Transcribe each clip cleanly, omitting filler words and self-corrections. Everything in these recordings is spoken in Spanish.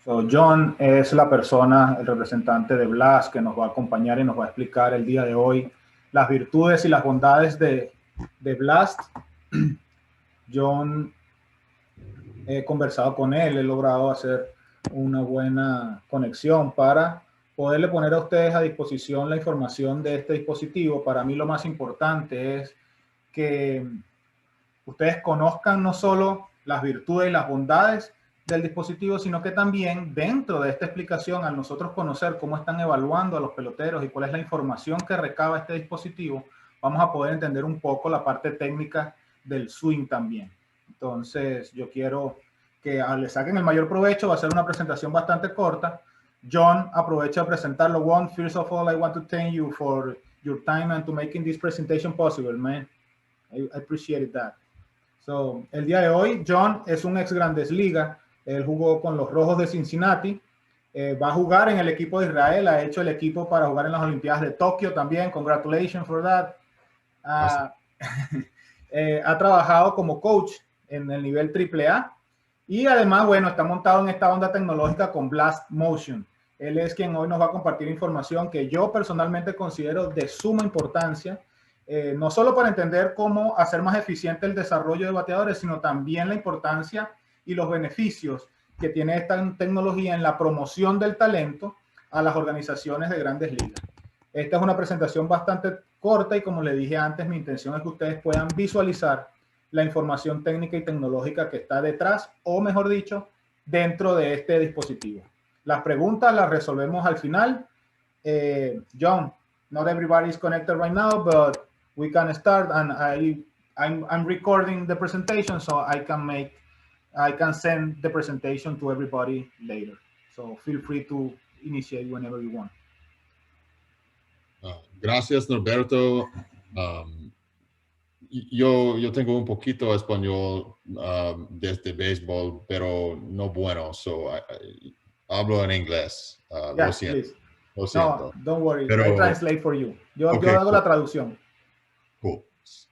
So, John es la persona, el representante de Blast, que nos va a acompañar y nos va a explicar el día de hoy las virtudes y las bondades de Blast. John, he conversado con él, he logrado hacer una buena conexión para poderle poner a ustedes a disposición la información de este dispositivo. Para mí lo más importante es que ustedes conozcan no solo las virtudes y las bondades del dispositivo, sino que también dentro de esta explicación, al nosotros conocer cómo están evaluando a los peloteros y cuál es la información que recaba este dispositivo, vamos a poder entender un poco la parte técnica del swing también. Entonces, yo quiero que le saquen el mayor provecho. Va a ser una presentación bastante corta. John, aprovecha de presentarlo. One, first of all, I want to thank you for your time and to making this presentation possible, man. I appreciate that. So, el día de hoy, John es un ex Grandes Liga. Él jugó con los Rojos de Cincinnati. Va a jugar en el equipo de Israel. Ha hecho el equipo para jugar en las Olimpiadas de Tokio también. Congratulations for that. Ha trabajado como coach en el nivel AAA. Y además, bueno, está montado en esta onda tecnológica con Blast Motion. Él es quien hoy nos va a compartir información que yo personalmente considero de suma importancia. No solo para entender cómo hacer más eficiente el desarrollo de bateadores, sino también la importancia y los beneficios que tiene esta tecnología en la promoción del talento a las organizaciones de Grandes Ligas. Esta es una presentación bastante corta y, como le dije antes, mi intención es que ustedes puedan visualizar la información técnica y tecnológica que está detrás, o mejor dicho, dentro de este dispositivo. Las preguntas las resolvemos al final. John, not everybody is connected right now, but we can start, and I'm recording the presentation, so I can send the presentation to everybody later. So feel free to initiate whenever you want. Gracias, Norberto. Yo tengo un poquito español desde béisbol, pero no bueno, so hablo en inglés. Yeah, lo siento. please. Lo siento. No, don't worry. Pero, I translate for you. Yo okay, hago cool. la traducción. Cool.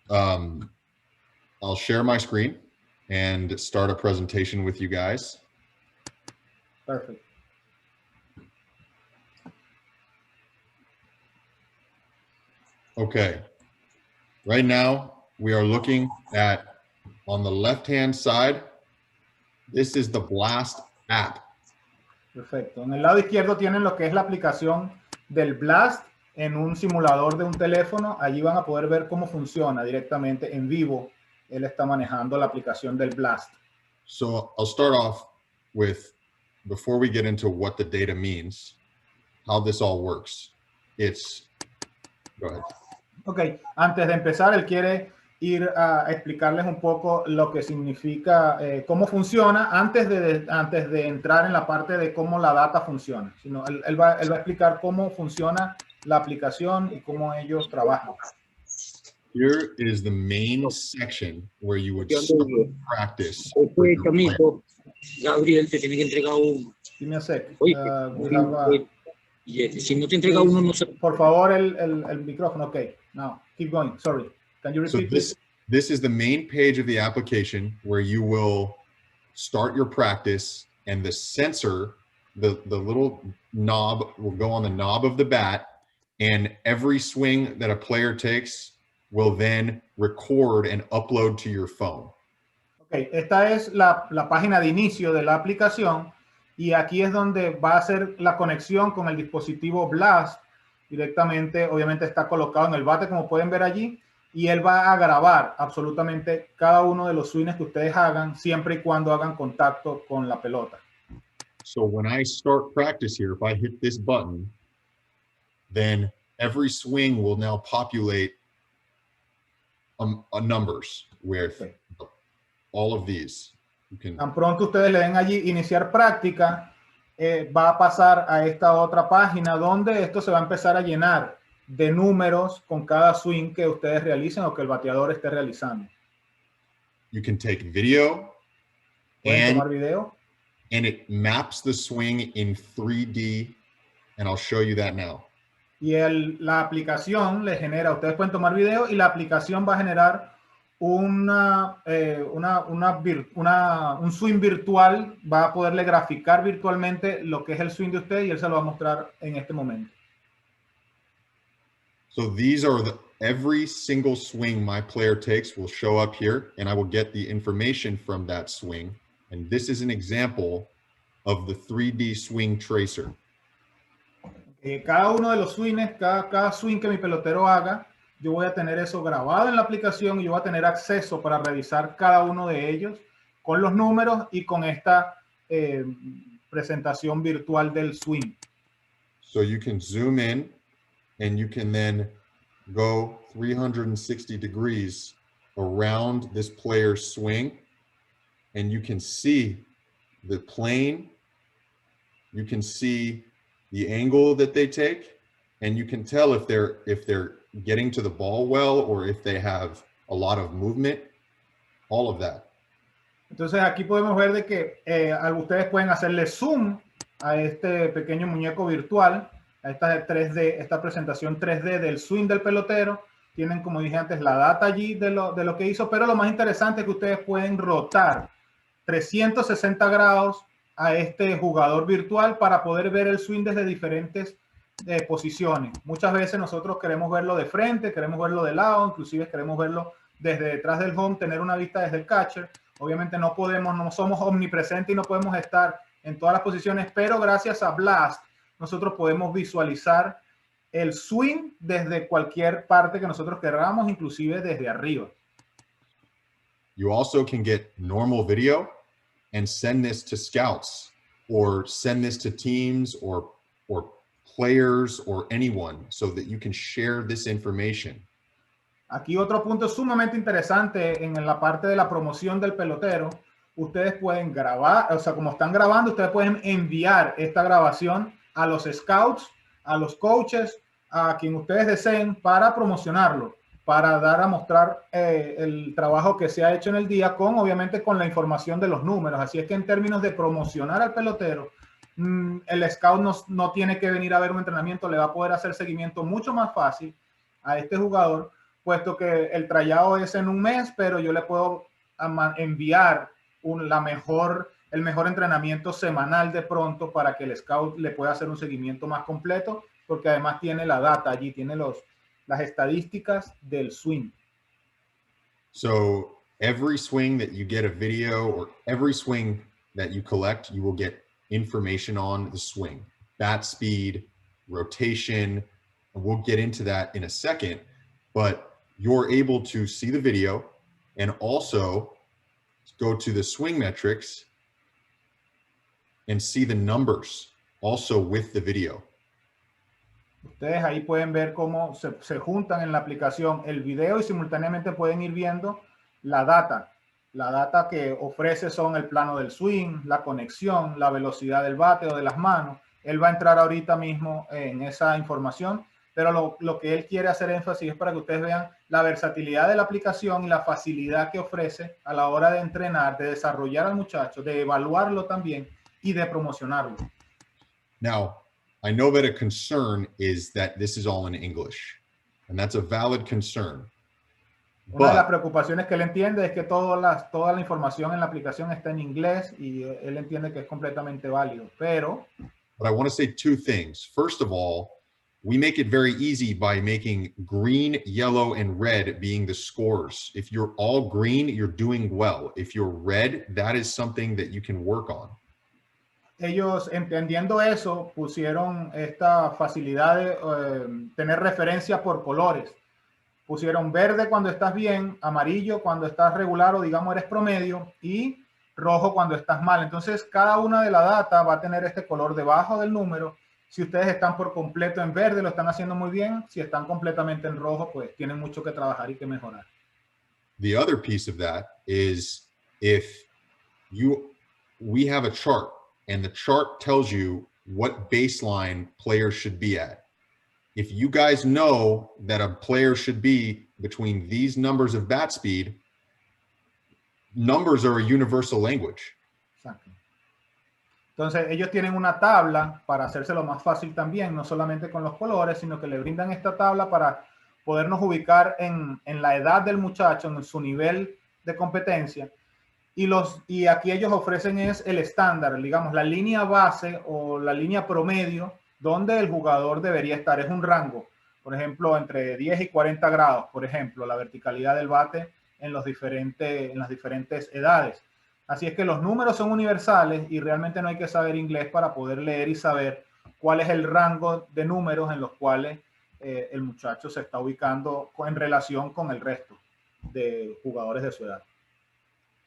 I'll share my screen and start a presentation with you guys. Perfect. Okay. Right now, we are looking at, on the left-hand side, this is the Blast app. Perfecto. En el lado izquierdo tienen lo que es la aplicación del Blast en un simulador de un teléfono. Allí van a poder ver cómo funciona directamente en vivo. Él está manejando la aplicación del Blast. So I'll start off with, before we get into what the data means, how this all works. Go ahead. Ok, antes de empezar, él quiere ir a explicarles un poco lo que significa, cómo funciona, antes de entrar en la parte de cómo la data funciona. Él va a explicar cómo funciona la aplicación y cómo ellos trabajan. Here is the main section where you would start practice. Gabriel, te tiene que entregar uno. Give me a sec. Si no te entrega uno, no se... Por favor, el micrófono. Ok, now, keep going. Sorry. Can you repeat this is the main page of the application where you will start your practice, and the sensor, the little knob will go on the knob of the bat, and every swing that a player takes will then record and upload to your phone. Ok, esta es la página de inicio de la aplicación, y aquí es donde va a hacer la conexión con el dispositivo Blast. Directamente, obviamente está colocado en el bate, como pueden ver allí, y él va a grabar absolutamente cada uno de los swings que ustedes hagan, siempre y cuando hagan contacto con la pelota. So when I start practice here, if I hit this button, then every swing will now populate numbers with all of these. Tan pronto ustedes le den allí iniciar práctica, va a pasar a esta otra página donde esto se va a empezar a llenar de números con cada swing que ustedes realicen o que el bateador esté realizando. You can take video, pueden tomar video, and it maps the swing in 3D, and I'll show you that now. Y la aplicación le genera, ustedes pueden tomar video y la aplicación va a generar un swing virtual, va a poderle graficar virtualmente lo que es el swing de usted y él se lo va a mostrar en este momento. So these are every single swing my player takes will show up here, and I will get the information from that swing. And this is an example of the 3D swing tracer. Cada uno de los swings, cada swing que mi pelotero haga, yo voy a tener eso grabado en la aplicación y yo voy a tener acceso para revisar cada uno de ellos con los números y con esta presentación virtual del swing. So you can zoom in and you can then go 360 degrees around this player's swing, and you can see the plane, you can see the angle that they take, and you can tell if they're getting to the ball well or if they have a lot of movement, all of that. Entonces aquí podemos ver de que ustedes pueden hacerle zoom a este pequeño muñeco virtual, a esta 3D, esta presentación 3D del swing del pelotero. Tienen, como dije antes, la data allí de lo que hizo, pero lo más interesante es que ustedes pueden rotar 360 grados a este jugador virtual para poder ver el swing desde diferentes posiciones. Muchas veces nosotros queremos verlo de frente, queremos verlo de lado, inclusive queremos verlo desde detrás del home, tener una vista desde el catcher. Obviamente no somos omnipresentes y no podemos estar en todas las posiciones, pero gracias a Blast nosotros podemos visualizar el swing desde cualquier parte que nosotros queramos, inclusive desde arriba. You also can get normal video and send this to scouts or send this to teams or players or anyone so that you can share this information. Aquí otro punto sumamente interesante en la parte de la promoción del pelotero. Ustedes pueden grabar, o sea, como están grabando, ustedes pueden enviar esta grabación a los scouts, a los coaches, a quien ustedes deseen para promocionarlo, para dar a mostrar el trabajo que se ha hecho en el día obviamente con la información de los números. Así es que en términos de promocionar al pelotero, el scout no tiene que venir a ver un entrenamiento, le va a poder hacer seguimiento mucho más fácil a este jugador, puesto que el tryout es en un mes, pero yo le puedo enviar el mejor entrenamiento semanal de pronto para que el scout le pueda hacer un seguimiento más completo, porque además tiene la data allí, tiene las estadísticas del swing. So every swing that you get a video or every swing that you collect, you will get information on the swing, bat speed, rotation, and we'll get into that in a second, but you're able to see the video and also go to the swing metrics and see the numbers also with the video. Ustedes ahí pueden ver cómo se juntan en la aplicación el video y simultáneamente pueden ir viendo la data. La data que ofrece son el plano del swing, la conexión, la velocidad del bate o de las manos. Él va a entrar ahorita mismo en esa información, pero lo que él quiere hacer énfasis es para que ustedes vean la versatilidad de la aplicación y la facilidad que ofrece a la hora de entrenar, de desarrollar al muchacho, de evaluarlo también y de promocionarlo. Now, I know that a concern is that this is all in English, and that's a valid concern. Una de las preocupaciones que él entiende es que toda la información en la aplicación está en inglés y él entiende que es completamente válido, pero... But I want to say two things. First of all, we make it very easy by making green, yellow, and red being the scores. If you're all green, you're doing well. If you're red, that is something that you can work on. Ellos, entendiendo eso, pusieron esta facilidad de tener referencia por colores. Pusieron verde cuando estás bien, amarillo cuando estás regular o digamos eres promedio y rojo cuando estás mal. Entonces, cada una de la data va a tener este color debajo del número. Si ustedes están por completo en verde, lo están haciendo muy bien. Si están completamente en rojo, pues tienen mucho que trabajar y que mejorar. The other piece of that is we have a chart. And the chart tells you what baseline players should be at. If you guys know that a player should be between these numbers of bat speed, numbers are a universal language. Exacto. Entonces, ellos tienen una tabla para hacérselo más fácil también, no solamente con los colores, sino que le brindan esta tabla para podernos ubicar en la edad del muchacho, en su nivel de competencia. Y aquí ellos ofrecen es el estándar, digamos, la línea base o la línea promedio donde el jugador debería estar. Es un rango, por ejemplo, entre 10 y 40 grados, por ejemplo, la verticalidad del bate en las diferentes edades. Así es que los números son universales y realmente no hay que saber inglés para poder leer y saber cuál es el rango de números en los cuales el muchacho se está ubicando en relación con el resto de jugadores de su edad.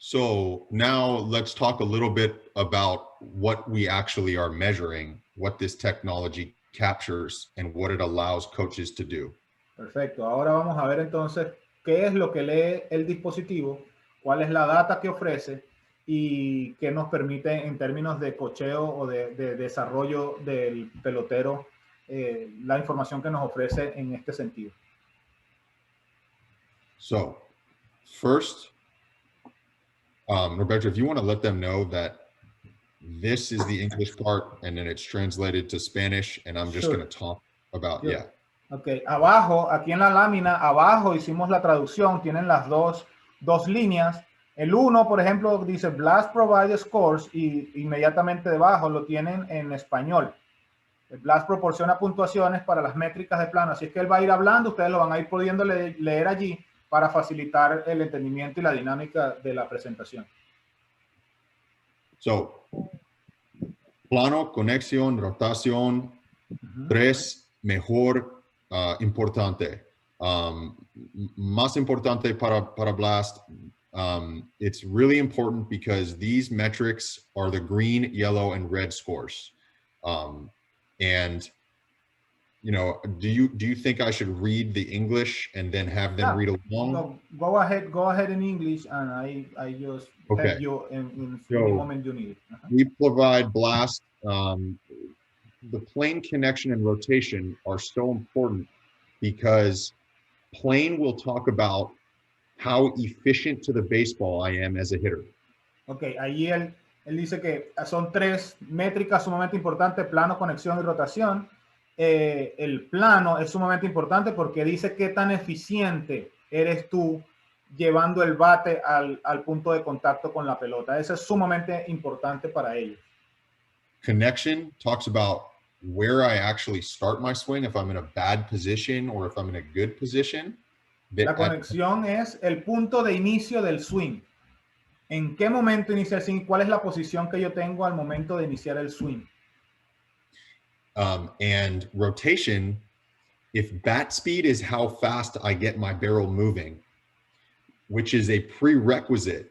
So now let's talk a little bit about what we actually are measuring, what this technology captures, and what it allows coaches to do. Perfecto. Ahora vamos a ver entonces qué es lo que lee el dispositivo, cuál es la data que ofrece y qué nos permite en términos de cocheo o de desarrollo del pelotero, la información que nos ofrece en este sentido. So first, Roberto, if you want to let them know that this is the English part and then it's translated to Spanish and I'm just going to talk about, yeah. Ok, abajo, aquí en la lámina, abajo hicimos la traducción, tienen las dos líneas. El 1, por ejemplo, dice Blast provide scores y inmediatamente debajo lo tienen en español. El Blast proporciona puntuaciones para las métricas de plano, así es que él va a ir hablando, ustedes lo van a ir pudiendo leer allí para facilitar el entendimiento y la dinámica de la presentación. So, plano, conexión, rotación, 3, mejor, importante. Más importante para Blast. It's really important because these metrics are the green, yellow, and red scores. And you know, do you think I should read the English and then have them read along? Go ahead in English, and I just help you in the moment you need it. We provide Blast. The plane connection and rotation are so important because plane will talk about how efficient to the baseball I am as a hitter. Ok, ahí él dice que son 3 métricas sumamente importantes: plano, conexión y rotación. El plano es sumamente importante porque dice qué tan eficiente eres tú llevando el bate al punto de contacto con la pelota. Eso es sumamente importante para ellos. Connection talks about where I actually start my swing, if I'm in a bad position or if I'm in a good position. La conexión es el punto de inicio del swing. ¿En qué momento inicia el swing? ¿Cuál es la posición que yo tengo al momento de iniciar el swing? And rotation, if bat speed is how fast I get my barrel moving, which is a prerequisite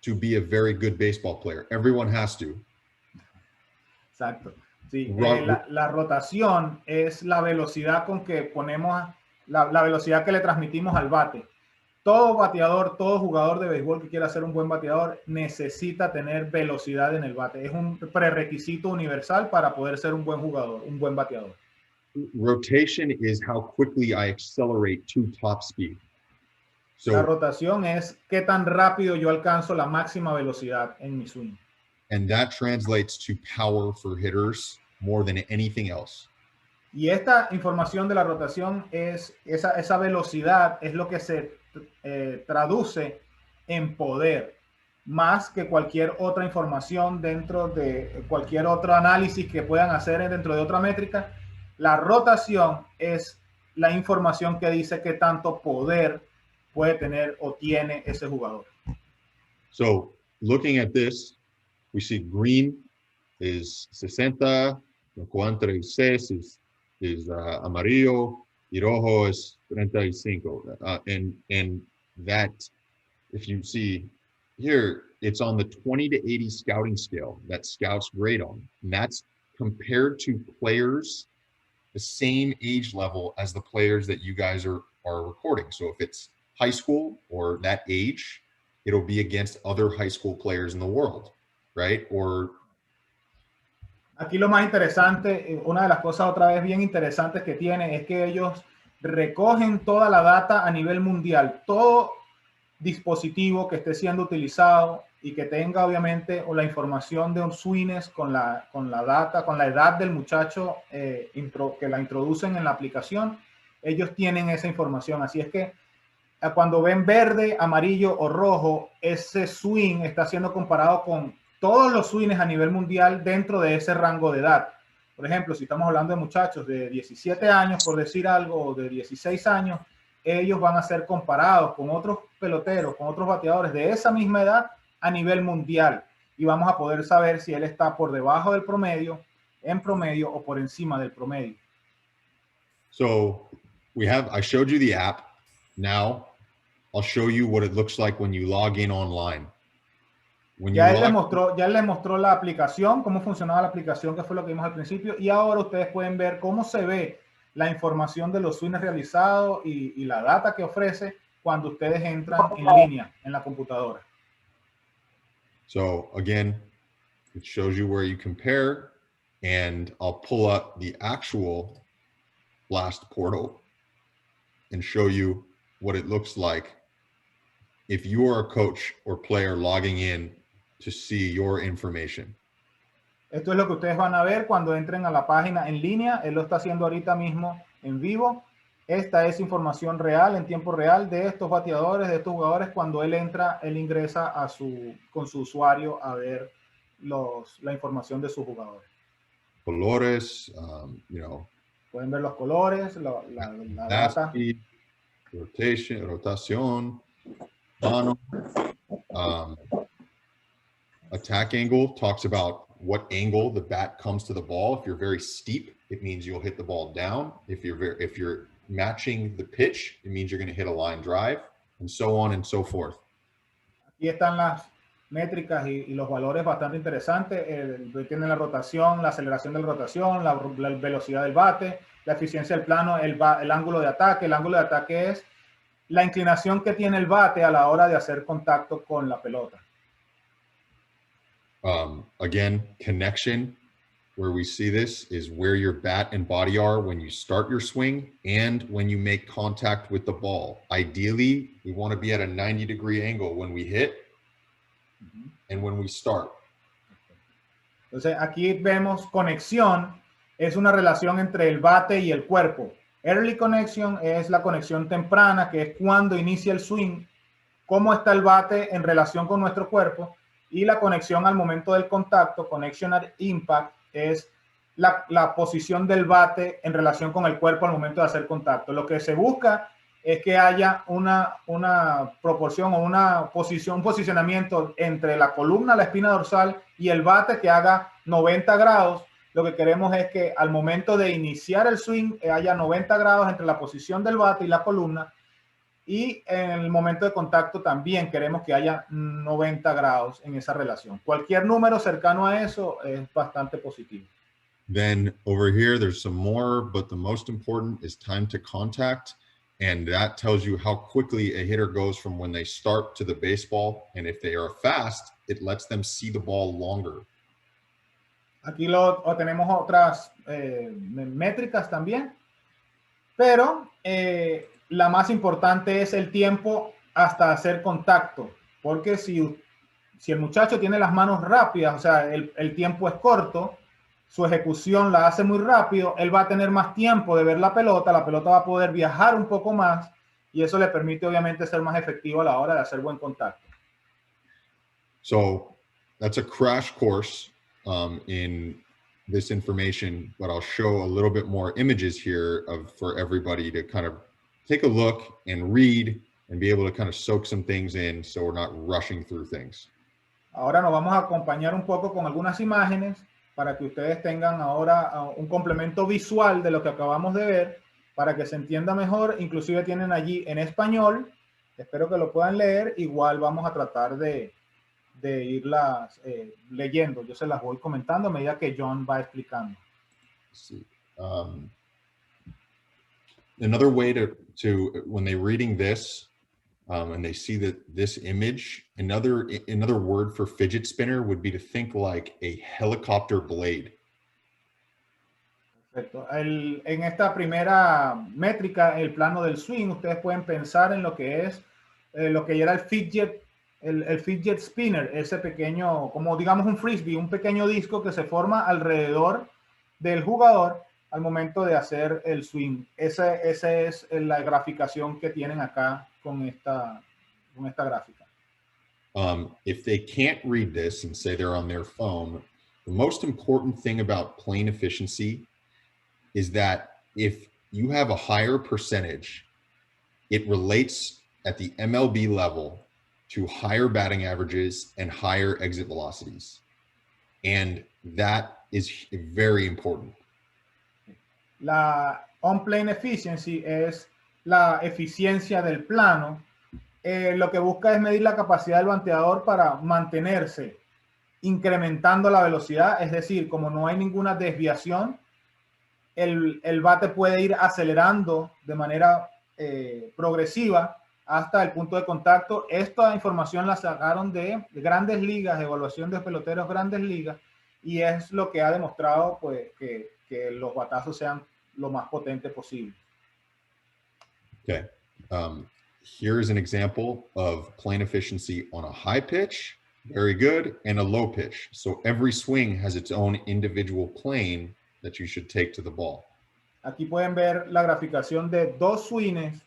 to be a very good baseball player. Everyone has to. Exacto. Sí, la rotación es la velocidad con que ponemos, la velocidad que le transmitimos al bate. Todo bateador, todo jugador de béisbol que quiera ser un buen bateador necesita tener velocidad en el bate. Es un prerequisito universal para poder ser un buen jugador, un buen bateador. Rotation is how quickly I accelerate to top speed. So, la rotación es qué tan rápido yo alcanzo la máxima velocidad en mi swing. And that translates to power for hitters more than anything else. Y esta información de la rotación es esa velocidad es lo que se traduce en poder, más que cualquier otra información dentro de cualquier otro análisis que puedan hacer dentro de otra métrica. La rotación es la información que dice qué tanto poder puede tener o tiene ese jugador. So, looking at this, we see green is 60, 46 is amarillo, y rojo is 35. And that, if you see here, it's on the 20 to 80 scouting scale that scouts grade on. And that's compared to players the same age level as the players that you guys are recording. So if it's high school or that age, it'll be against other high school players in the world, right? Or aquí lo más interesante, una de las cosas otra vez bien interesantes que tiene es que ellos recogen toda la data a nivel mundial, todo dispositivo que esté siendo utilizado y que tenga obviamente la información de un swings con la data, con la edad del muchacho que la introducen en la aplicación. ellos tienen esa información. Así es que cuando ven verde, amarillo o rojo, ese swing está siendo comparado con todos los swings a nivel mundial dentro de ese rango de edad. Por ejemplo, si estamos hablando de muchachos de 17 años, por decir algo, o de 16 años, ellos van a ser comparados con otros peloteros, con otros bateadores de esa misma edad a nivel mundial. Y vamos a poder saber si él está por debajo del promedio, en promedio o por encima del promedio. So I showed you the app. Now I'll show you what it looks like when you log in online. Ya él les mostró la aplicación, cómo funcionaba la aplicación, que fue lo que vimos al principio, y ahora ustedes pueden ver cómo se ve la información de los swings realizados y la data que ofrece cuando ustedes entran en línea en la computadora. So again, it shows you where you compare, and I'll pull up the actual Blast portal and show you what it looks like if you are a coach or player logging in to see your information. Esto es lo que ustedes van a ver cuando entren a la página en línea. Él lo está haciendo ahorita mismo en vivo. Esta es información real, en tiempo real, de estos bateadores, de estos jugadores. Cuando él entra, él ingresa con su usuario a ver la información de sus jugadores. Colores, pueden ver los colores, la data. Speed, rotación, mano. Attack angle talks about what angle the bat comes to the ball. If you're very steep, it means you'll hit the ball down. If you're matching the pitch, it means you're going to hit a line drive, and so on and so forth. Aquí están las métricas y los valores bastante interesantes. Tienen la rotación, la aceleración de la rotación, la velocidad del bate, la eficiencia del plano, el ángulo de ataque. El ángulo de ataque es la inclinación que tiene el bate a la hora de hacer contacto con la pelota. Again, connection, where we see this is where your bat and body are when you start your swing and when you make contact with the ball. Ideally, we want to be at a 90-degree angle when we hit and when we start. Entonces, aquí vemos conexión, es una relación entre el bate y el cuerpo. Early connection es la conexión temprana, que es cuando inicia el swing, cómo está el bate en relación con nuestro cuerpo. Y la conexión al momento del contacto, connection at impact, es la posición del bate en relación con el cuerpo al momento de hacer contacto. Lo que se busca es que haya una proporción o un posicionamiento entre la columna, la espina dorsal y el bate que haga 90 grados. Lo que queremos es que al momento de iniciar el swing haya 90 grados entre la posición del bate y la columna. Y en el momento de contacto también queremos que haya 90 grados en esa relación. Cualquier número cercano a eso es bastante positivo. Then over here, there's some more, but the most important is time to contact. And that tells you how quickly a hitter goes from when they start to the baseball. And if they are fast, it lets them see the ball longer. Aquí tenemos otras métricas también, pero la más importante es el tiempo hasta hacer contacto, porque si el muchacho tiene las manos rápidas, o sea, el tiempo es corto, su ejecución la hace muy rápido, él va a tener más tiempo de ver la pelota va a poder viajar un poco más y eso le permite obviamente ser más efectivo a la hora de hacer buen contacto. So that's a crash course in this information, but I'll show a little bit more images here for everybody to kind of take a look and read and be able to kind of soak some things in so we're not rushing through things. Ahora nos vamos a acompañar un poco con algunas imágenes para que ustedes tengan ahora un complemento visual de lo que acabamos de ver, para que se entienda mejor. Inclusive tienen allí en español, espero que lo puedan leer. Igual vamos a tratar de irlas leyendo. Yo se las voy comentando a medida que John va explicando. Sí. Another way to when they're reading this and they see that this image, another word for fidget spinner would be to think like a helicopter blade. Perfecto. En esta primera métrica, el plano del swing, ustedes pueden pensar en lo que es lo que era el fidget spinner, ese pequeño, como digamos un frisbee, un pequeño disco que se forma alrededor del jugador al momento de hacer el swing. Esa es la graficación que tienen acá con esta gráfica. If they can't read this and say they're on their phone, the most important thing about plane efficiency is that if you have a higher percentage, it relates at the MLB level to higher batting averages and higher exit velocities. And that is very important. La on-plane efficiency es la eficiencia del plano. Lo que busca es medir la capacidad del bateador para mantenerse incrementando la velocidad, es decir, como no hay ninguna desviación, el bate puede ir acelerando de manera progresiva hasta el punto de contacto. Esta información la sacaron de Grandes Ligas, evaluación de peloteros Grandes Ligas, y es lo que ha demostrado pues, que los batazos sean lo más potentes posible. Okay. Here's an example of plane efficiency on a high pitch, very good, and a low pitch. So every swing has its own individual plane that you should take to the ball. Aquí pueden ver la graficación de dos swings.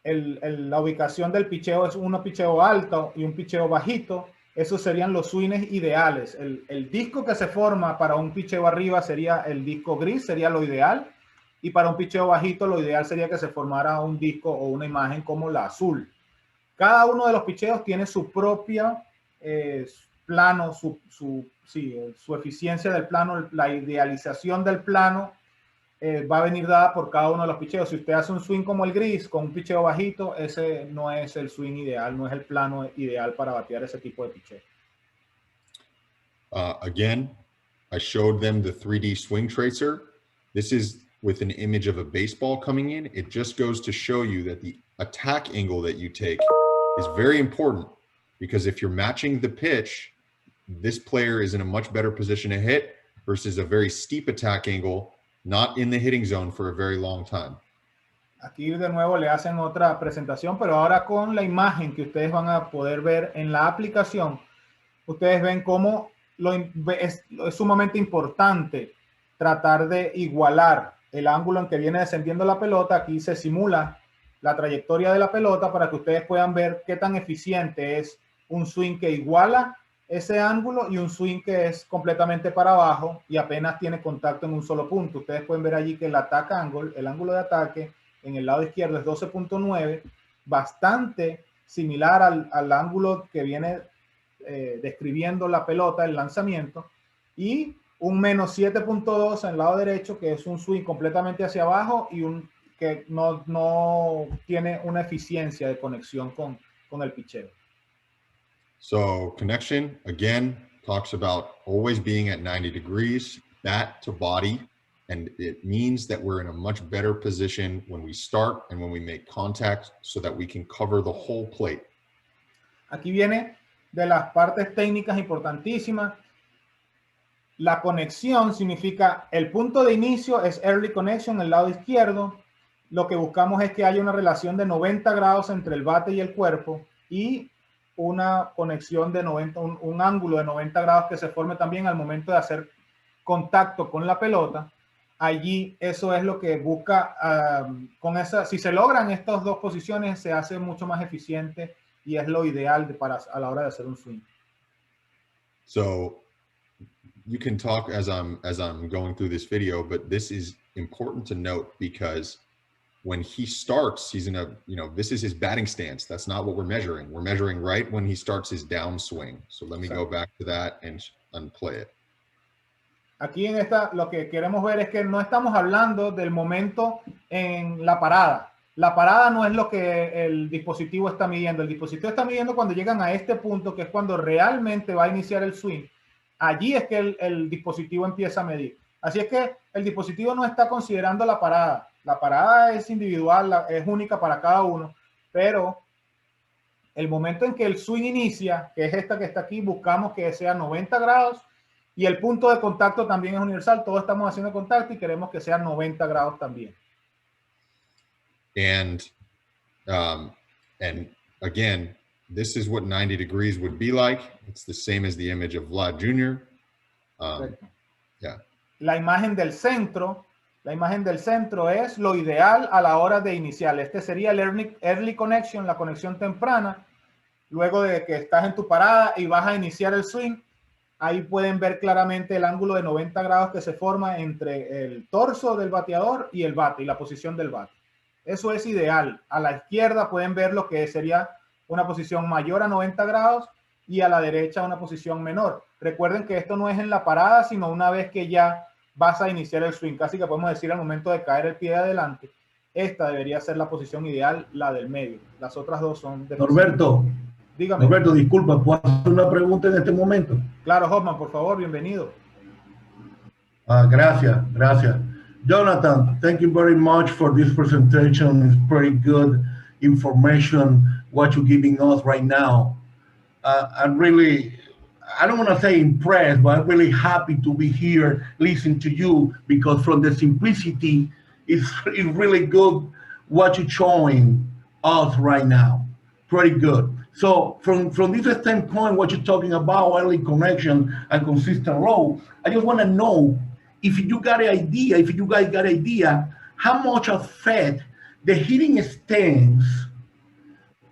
La ubicación del picheo es un picheo alto y un picheo bajito. Esos serían los swings ideales. El disco que se forma para un picheo arriba sería el disco gris, sería lo ideal. Y para un picheo bajito, lo ideal sería que se formara un disco o una imagen como la azul. Cada uno de los picheos tiene su propia plano, su eficiencia del plano, la idealización del plano va a venir dada por cada uno de los picheos. Si usted hace un swing como el gris, con un picheo bajito, ese no es el swing ideal, no es el plano ideal para batear ese tipo de picheo. Again, I showed them the 3D swing tracer. This is with an image of a baseball coming in. It just goes to show you that the attack angle that you take is very important, because if you're matching the pitch, this player is in a much better position to hit versus a very steep attack angle, not in the hitting zone for a very long time. Aquí de nuevo le hacen otra presentación, pero ahora con la imagen que ustedes van a poder ver en la aplicación, ustedes ven cómo es sumamente importante tratar de igualar el ángulo en que viene descendiendo la pelota. Aquí se simula la trayectoria de la pelota para que ustedes puedan ver qué tan eficiente es un swing que iguala ese ángulo y un swing que es completamente para abajo y apenas tiene contacto en un solo punto. Ustedes pueden ver allí que el attack angle, el ángulo de ataque en el lado izquierdo es 12.9, bastante similar al ángulo que viene describiendo la pelota, el lanzamiento, y un menos 7.2 en el lado derecho, que es un swing completamente hacia abajo y que no tiene una eficiencia de conexión con el picheo. So connection, again, talks about always being at 90 degrees, bat to body, and it means that we're in a much better position when we start and when we make contact so that we can cover the whole plate. Aquí viene de las partes técnicas importantísimas. La conexión significa el punto de inicio es early connection, el lado izquierdo. Lo que buscamos es que haya una relación de 90 grados entre el bate y el cuerpo y una conexión de 90, un ángulo de 90 grados que se forme también al momento de hacer contacto con la pelota. Allí eso es lo que busca si se logran estas dos posiciones se hace mucho más eficiente y es lo ideal a la hora de hacer un swing. So you can talk as I'm going through this video, but this is important to note because when he starts, he's in this is his batting stance. That's not what we're measuring. We're measuring right when he starts his downswing. So let me go back to that and unplay it. Aquí en lo que queremos ver es que no estamos hablando del momento en la parada. La parada no es lo que el dispositivo está midiendo. El dispositivo está midiendo cuando llegan a este punto, que es cuando realmente va a iniciar el swing. Allí es que el dispositivo empieza a medir. Así es que el dispositivo no está considerando la parada. La parada es individual, es única para cada uno, pero el momento en que el swing inicia, que es esta que está aquí, buscamos que sea 90 grados y el punto de contacto también es universal. Todos estamos haciendo contacto y queremos que sea 90 grados también. And again, this is what 90 degrees would be like. It's the same as the image of Vlad Jr. Yeah. la imagen del centro. La imagen del centro es lo ideal a la hora de iniciar. Este sería el early connection, la conexión temprana. Luego de que estás en tu parada y vas a iniciar el swing, ahí pueden ver claramente el ángulo de 90 grados que se forma entre el torso del bateador y el bate y la posición del bate. Eso es ideal. A la izquierda pueden ver lo que sería una posición mayor a 90 grados y a la derecha una posición menor. Recuerden que esto no es en la parada, sino una vez que ya vas a iniciar el swing. Casi que podemos decir al momento de caer el pie de adelante. Esta debería ser la posición ideal, la del medio. Las otras dos son de... Norberto, dígame. Norberto, disculpa, ¿puedo hacer una pregunta en este momento? Claro, Hoffman, por favor, bienvenido. Gracias. Jonathan, thank you very much for this presentation. It's pretty good information, what you're giving us right now. I'm really, I don't want to say impressed, but I'm really happy to be here listening to you, because from the simplicity, it's really good what you're showing us right now. Pretty good. So from this standpoint, what you're talking about, early connection and consistent low, I just want to know if you got an idea, if you guys got an idea, how much affect the hitting stance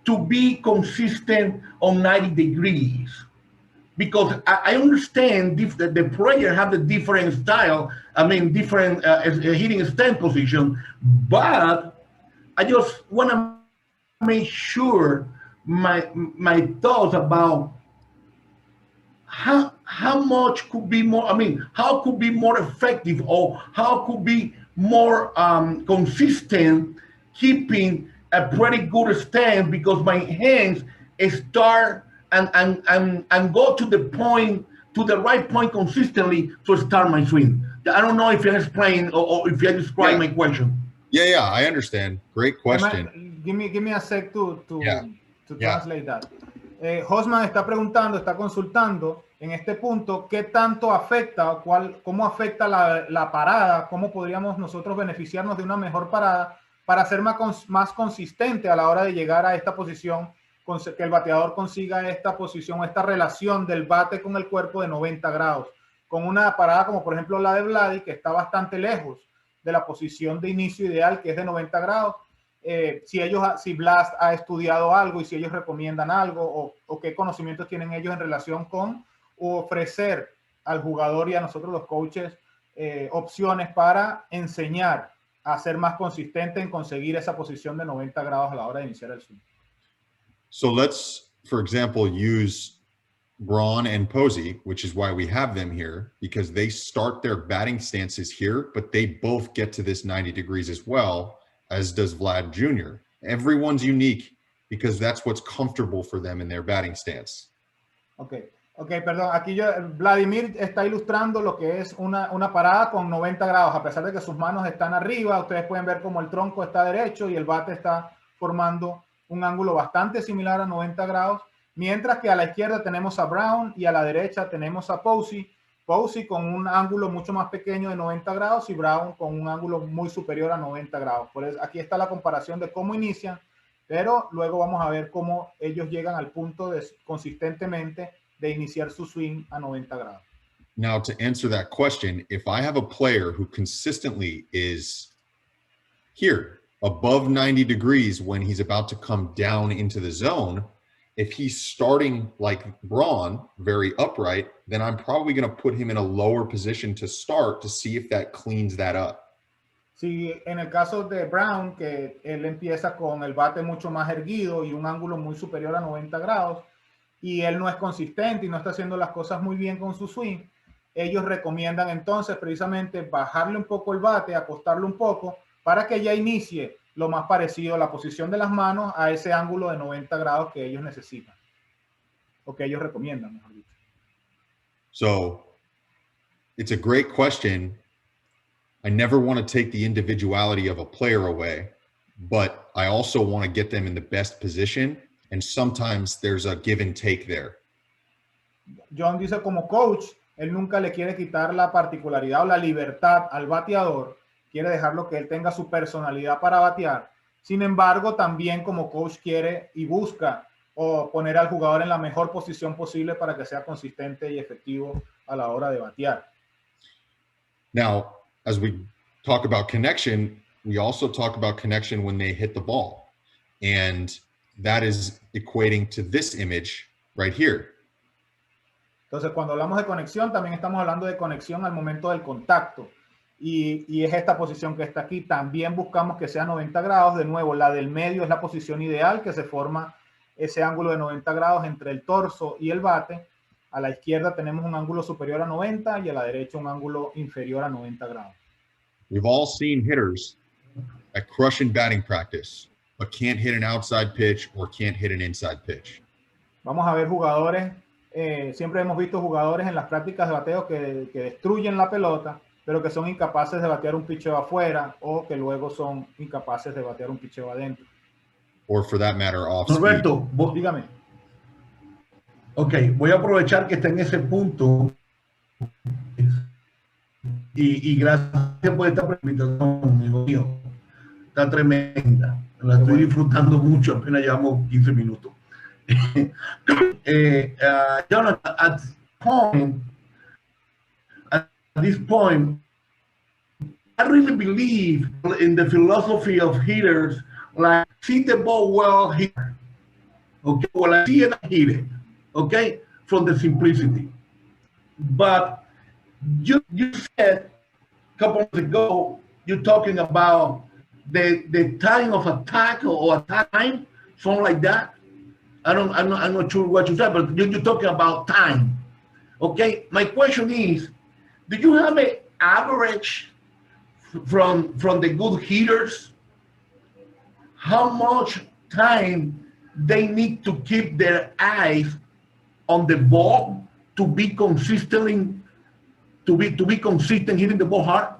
to be consistent on 90 degrees. Because I understand that the player have the different style, I mean, different hitting stand position, but I just want to make sure my thoughts about how much could be more, I mean, how could be more effective, or how could be more consistent keeping a pretty good stance, because my hands start and go to the point, to the right point consistently to start my swing. I don't know if you explain or if you describe my question. Yeah, I understand. Great question. Give me a sec to translate that. Hosman está preguntando, está consultando en este punto qué tanto afecta, cómo afecta la parada, cómo podríamos nosotros beneficiarnos de una mejor parada para ser más consistente a la hora de llegar a esta posición, que el bateador consiga esta posición, esta relación del bate con el cuerpo de 90 grados, con una parada como por ejemplo la de Vladi, que está bastante lejos de la posición de inicio ideal, que es de 90 grados. Si Blast ha estudiado algo y si ellos recomiendan algo o qué conocimientos tienen ellos en relación con ofrecer al jugador y a nosotros los coaches opciones para enseñar a ser más consistente en conseguir esa posición de 90 grados a la hora de iniciar el swing. So let's, for example, use Braun and Posey, which is why we have them here, because they start their batting stances here, but they both get to this 90 degrees as well, as does Vlad Jr. Everyone's unique because that's what's comfortable for them in their batting stance. Ok, perdón. Aquí Vladimir está ilustrando lo que es una parada con 90 grados. A pesar de que sus manos están arriba, ustedes pueden ver como el tronco está derecho y el bate está formando un ángulo bastante similar a 90 grados. Mientras que a la izquierda tenemos a Brown y a la derecha tenemos a Posey. Posey con un ángulo mucho más pequeño de 90 grados y Brown con un ángulo muy superior a 90 grados. Por eso, aquí está la comparación de cómo inician, pero luego vamos a ver cómo ellos llegan al punto de consistentemente de iniciar su swing a 90 grados. Now, to answer that question, if I have a player who consistently is here above 90 degrees when he's about to come down into the zone, if he's starting like Braun, very upright, then I'm probably going to put him in a lower position to start to see if that cleans that up. Si en el caso de Brown, que él empieza con el bate mucho más erguido y un ángulo muy superior a 90 grados, y él no es consistente y no está haciendo las cosas muy bien con su swing, ellos recomiendan entonces precisamente bajarle un poco el bate, acostarlo un poco, para que ya inicie lo más parecido a la posición de las manos a ese ángulo de 90 grados que ellos necesitan, o que ellos recomiendan, mejor dicho. So, it's a great question. I never want to take the individuality of a player away, but I also want to get them in the best position, and sometimes there's a give and take there. John dice, como coach, él nunca le quiere quitar la particularidad o la libertad al bateador, quiere dejarlo que él tenga su personalidad para batear. Sin embargo, también como coach quiere y busca o poner al jugador en la mejor posición posible para que sea consistente y efectivo a la hora de batear. Now, as we talk about connection, we also talk about connection when they hit the ball. And that is equating to this image right here. Entonces, cuando hablamos de conexión, también estamos hablando de conexión al momento del contacto. Y es esta posición que está aquí. También buscamos que sea 90 grados. De nuevo, la del medio es la posición ideal, que se forma ese ángulo de 90 grados entre el torso y el bate. A la izquierda tenemos un ángulo superior a 90 y a la derecha un ángulo inferior a 90 grados. We've all seen hitters at crushing batting practice, but can't hit an outside pitch or can't hit an inside pitch. Vamos a ver jugadores, siempre hemos visto jugadores en las prácticas de bateo que destruyen la pelota, pero que son incapaces de batear un picheo afuera o que luego son incapaces de batear un picheo adentro. Or for that matter, off Norberto, dígame. Ok, voy a aprovechar que está en ese punto y gracias por esta presentación, amigo mío. Está tremenda. La estoy disfrutando mucho, apenas llevamos 15 minutos. Jonathan, at this point, I really believe in the philosophy of hitters, like see the ball well here. Okay, well I see it, I hit it. Okay, from the simplicity. But you said a couple months ago, you're talking about the time of attack or attack time, something like that. I'm not sure what you said, but you're talking about time. Okay, my question is, do you have an average from the good hitters? How much time they need to keep their eyes on the ball to be consistently to be consistent hitting the ball hard?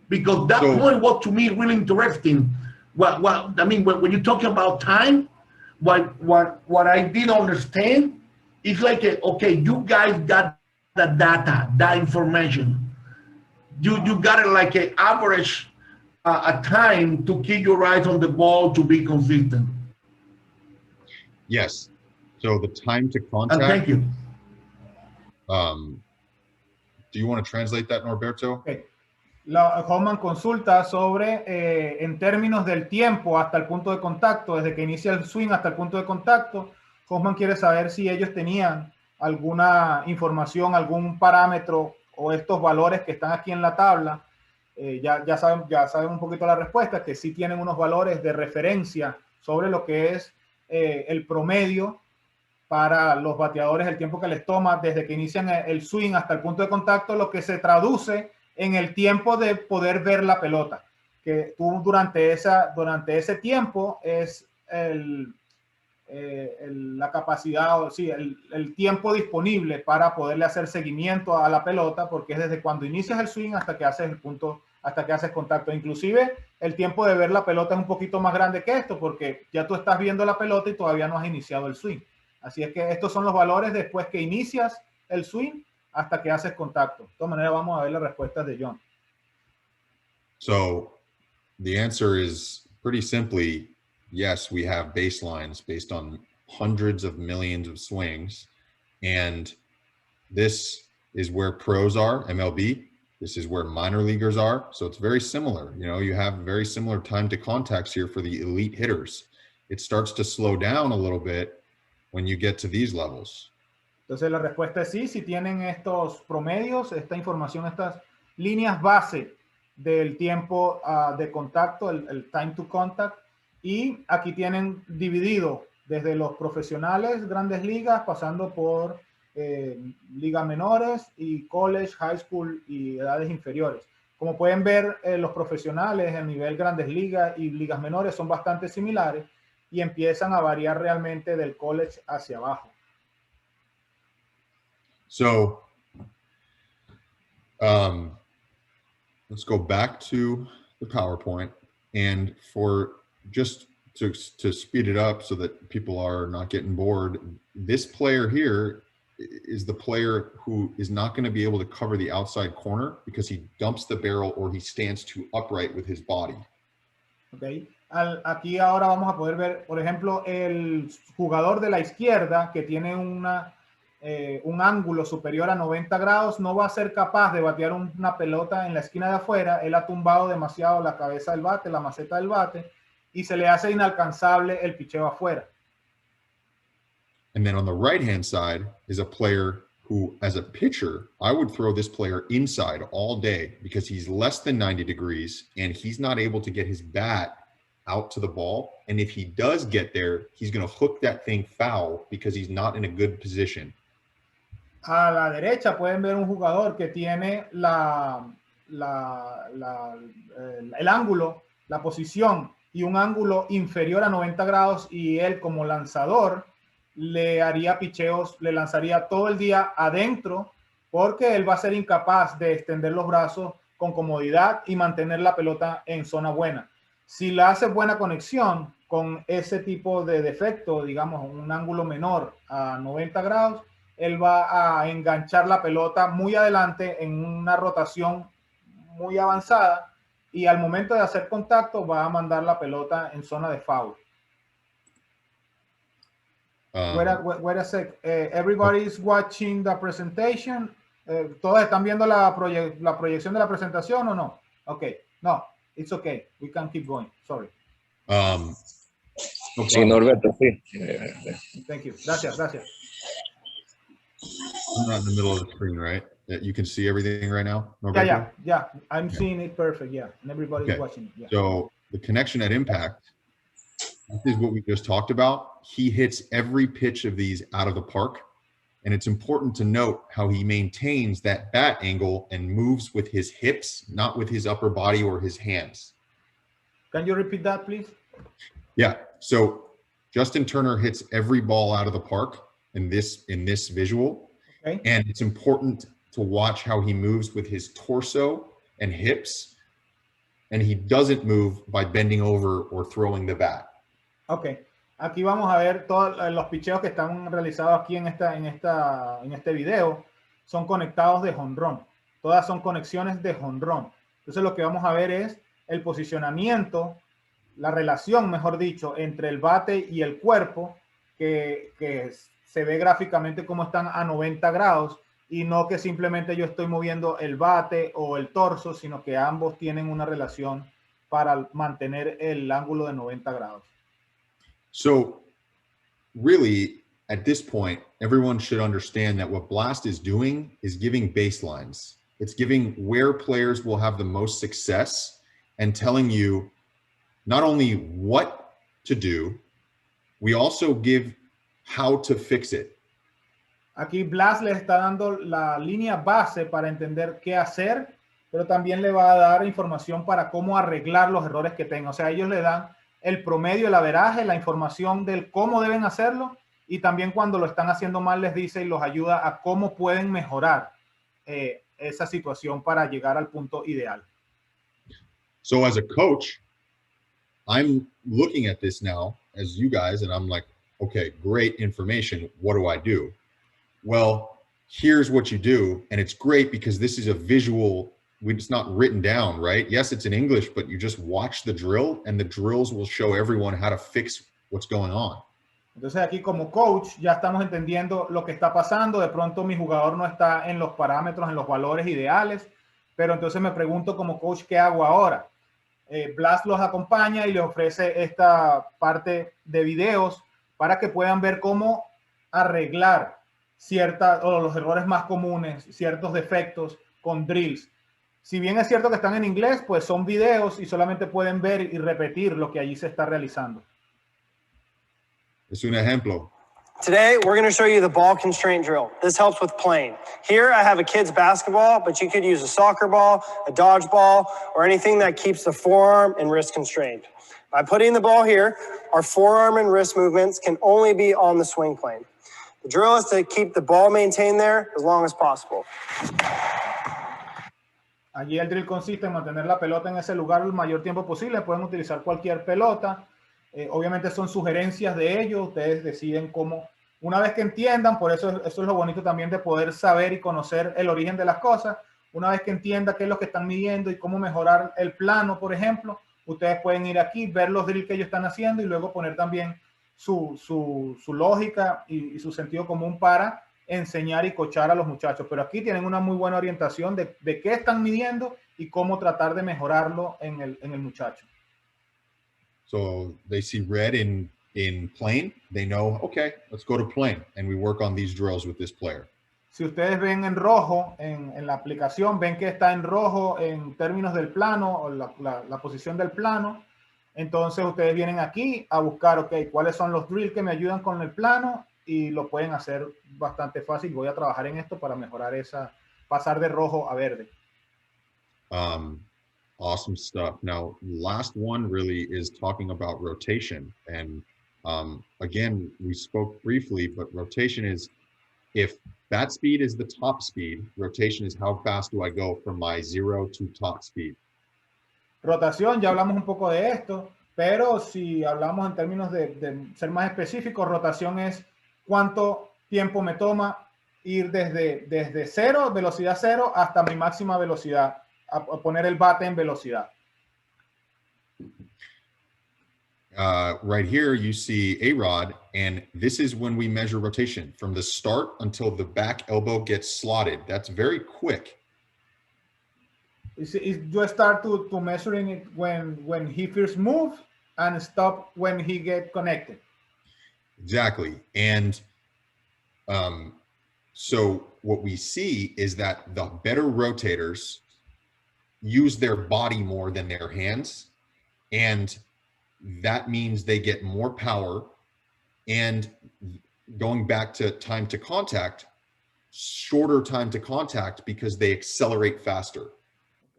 Because that point was to me really interesting. What I mean, when you're talking about time, what I didn't understand is like, okay, you guys got the data, that information. You got it like an average a time to keep your eyes on the ball to be consistent. Yes. So the time to contact. And thank you. Do you want to translate that, Norberto? Okay. Hoffman consulta sobre, en términos del tiempo hasta el punto de contacto, desde que inicia el swing hasta el punto de contacto. Hoffman quiere saber si ellos tenían alguna información, algún parámetro o estos valores que están aquí en la tabla. Ya saben un poquito la respuesta, que sí tienen unos valores de referencia sobre lo que es el promedio para los bateadores, el tiempo que les toma desde que inician el swing hasta el punto de contacto, lo que se traduce en el tiempo de poder ver la pelota, que tú durante ese tiempo es la capacidad, el tiempo disponible para poderle hacer seguimiento a la pelota, porque es desde cuando inicias el swing hasta que haces hasta que haces contacto. Inclusive el tiempo de ver la pelota es un poquito más grande que esto, porque ya tú estás viendo la pelota y todavía no has iniciado el swing. Así es que estos son los valores después que inicias el swing hasta que haces contacto. De todas maneras, vamos a ver las respuestas de John. So the answer is pretty simply, yes, we have baselines based on hundreds of millions of swings. And this is where pros are, MLB. This is where minor leaguers are. So it's very similar. You know, you have very similar time to contacts here for the elite hitters. It starts to slow down a little bit when you get to these levels. Entonces la respuesta es sí, si tienen estos promedios, esta información, estas líneas base del tiempo de contacto, el time to contact, y aquí tienen dividido desde los profesionales, grandes ligas, pasando por ligas menores y college, high school y edades inferiores. Como pueden ver, los profesionales a nivel grandes ligas y ligas menores son bastante similares y empiezan a variar realmente del college hacia abajo. So let's go back to the PowerPoint, and for just to speed it up so that people are not getting bored, this player here is the player who is not going to be able to cover the outside corner because he dumps the barrel or he stands too upright with his body. Okay. Aquí ahora vamos a poder ver, por ejemplo, el jugador de la izquierda que tiene una un ángulo superior a 90 grados, no va a ser capaz de batear una pelota en la esquina de afuera. Él ha tumbado demasiado la cabeza del bate, la maceta del bate, y se le hace inalcanzable el picheo afuera. And then on the right-hand side is a player who, as a pitcher, I would throw this player inside all day because he's less than 90 degrees and he's not able to get his bat out to the ball. And if he does get there, he's going to hook that thing foul because he's not in a good position. A la derecha pueden ver un jugador que tiene el ángulo, la posición y un ángulo inferior a 90 grados, y él como lanzador le haría picheos, le lanzaría todo el día adentro, porque él va a ser incapaz de extender los brazos con comodidad y mantener la pelota en zona buena. Si la hace buena conexión con ese tipo de defecto, digamos un ángulo menor a 90 grados, él va a enganchar la pelota muy adelante en una rotación muy avanzada, y al momento de hacer contacto va a mandar la pelota en zona de foul. Wait a sec. Everybody is watching the presentation. ¿Todos están viendo la proyección de la presentación o no? Okay. No, it's okay. We can keep going. Sorry. No sí, Norberto, sí. Thank you. Gracias. I'm not in the middle of the screen, right? You can see everything right now? Norberto? Yeah. I'm seeing it perfect, yeah. And everybody's watching it, yeah. So the connection at impact, this is what we just talked about. He hits every pitch of these out of the park. And it's important to note how he maintains that bat angle and moves with his hips, not with his upper body or his hands. Can you repeat that, please? Yeah. So Justin Turner hits every ball out of the park in this visual. Okay. And it's important to watch how he moves with his torso and hips. And he doesn't move by bending over or throwing the bat. Okay. Aquí vamos a ver todos los picheos que están realizados aquí en este video. Son conectados de jonrón. Todas son conexiones de jonrón. Entonces lo que vamos a ver es el posicionamiento, la relación, mejor dicho, entre el bate y el cuerpo, que se ve gráficamente como están a 90 grados, y no que simplemente yo estoy moviendo el bate o el torso, sino que ambos tienen una relación para mantener el ángulo de 90 grados. So really, at this point, everyone should understand that what Blast is doing is giving baselines. It's giving where players will have the most success and telling you not only what to do, we also give how to fix it. Aquí Blast le está dando la línea base para entender qué hacer, pero también le va a dar información para cómo arreglar los errores que tenga. O sea, ellos le dan el promedio, el averaje, la información del cómo deben hacerlo, y también cuando lo están haciendo mal les dice y los ayuda a cómo pueden mejorar esa situación para llegar al punto ideal. So as a coach, I'm looking at this now as you guys, and I'm like, okay, great information. What do I do? Well, here's what you do. And it's great because this is a visual. It's not written down, right? Yes, it's in English, but you just watch the drill and the drills will show everyone how to fix what's going on. Entonces aquí como coach ya estamos entendiendo lo que está pasando. De pronto mi jugador no está en los parámetros, en los valores ideales, pero entonces me pregunto como coach, ¿qué hago ahora? Blast los acompaña y les ofrece esta parte de videos para que puedan ver cómo arreglar los errores más comunes, ciertos defectos con drills. Si bien es cierto que están en inglés, pues son videos y solamente pueden ver y repetir lo que allí se está realizando. Es un ejemplo. Today, we're going to show you the ball constraint drill. This helps with playing. Here, I have a kid's basketball, but you could use a soccer ball, a dodgeball, or anything that keeps the forearm and wrist constrained. By putting the ball here, our forearm and wrist movements can only be on the swing plane. The drill is to keep the ball maintained there as long as possible. Allí el drill consiste en mantener la pelota en ese lugar el mayor tiempo posible. Pueden utilizar cualquier pelota. Obviamente son sugerencias de ellos. Ustedes deciden cómo, una vez que entiendan, por eso es lo bonito también de poder saber y conocer el origen de las cosas. Una vez que entienda qué es lo que están midiendo y cómo mejorar el plano, por ejemplo, ustedes pueden ir aquí, ver los drills que ellos están haciendo y luego poner también su lógica y su sentido común para enseñar y coachar a los muchachos, pero aquí tienen una muy buena orientación de qué están midiendo y cómo tratar de mejorarlo en el muchacho. So they see red in plane, they know, okay, let's go to plane, and we work on these drills with this player. Si ustedes ven en rojo en la aplicación, ven que está en rojo en términos del plano o la posición del plano, entonces ustedes vienen aquí a buscar, ok, cuáles son los drills que me ayudan con el plano y lo pueden hacer bastante fácil. Voy a trabajar en esto para mejorar pasar de rojo a verde. Awesome stuff. Now, last one really is talking about rotation. And again, we spoke briefly, but rotation is, if bat speed is the top speed, rotation is how fast do I go from my 0 to top speed. Rotación, ya hablamos un poco de esto, pero si hablamos en términos de ser más específicos, rotación es cuánto tiempo me toma ir desde cero, velocidad cero, hasta mi máxima velocidad, a poner el bate en velocidad. Right here, you see A-Rod, and this is when we measure rotation from the start until the back elbow gets slotted. That's very quick. You start to measuring it when he first moves and stop when he get connected. Exactly. And so what we see is that the better rotators use their body more than their hands, and that means they get more power. And going back to time to contact, shorter time to contact because they accelerate faster.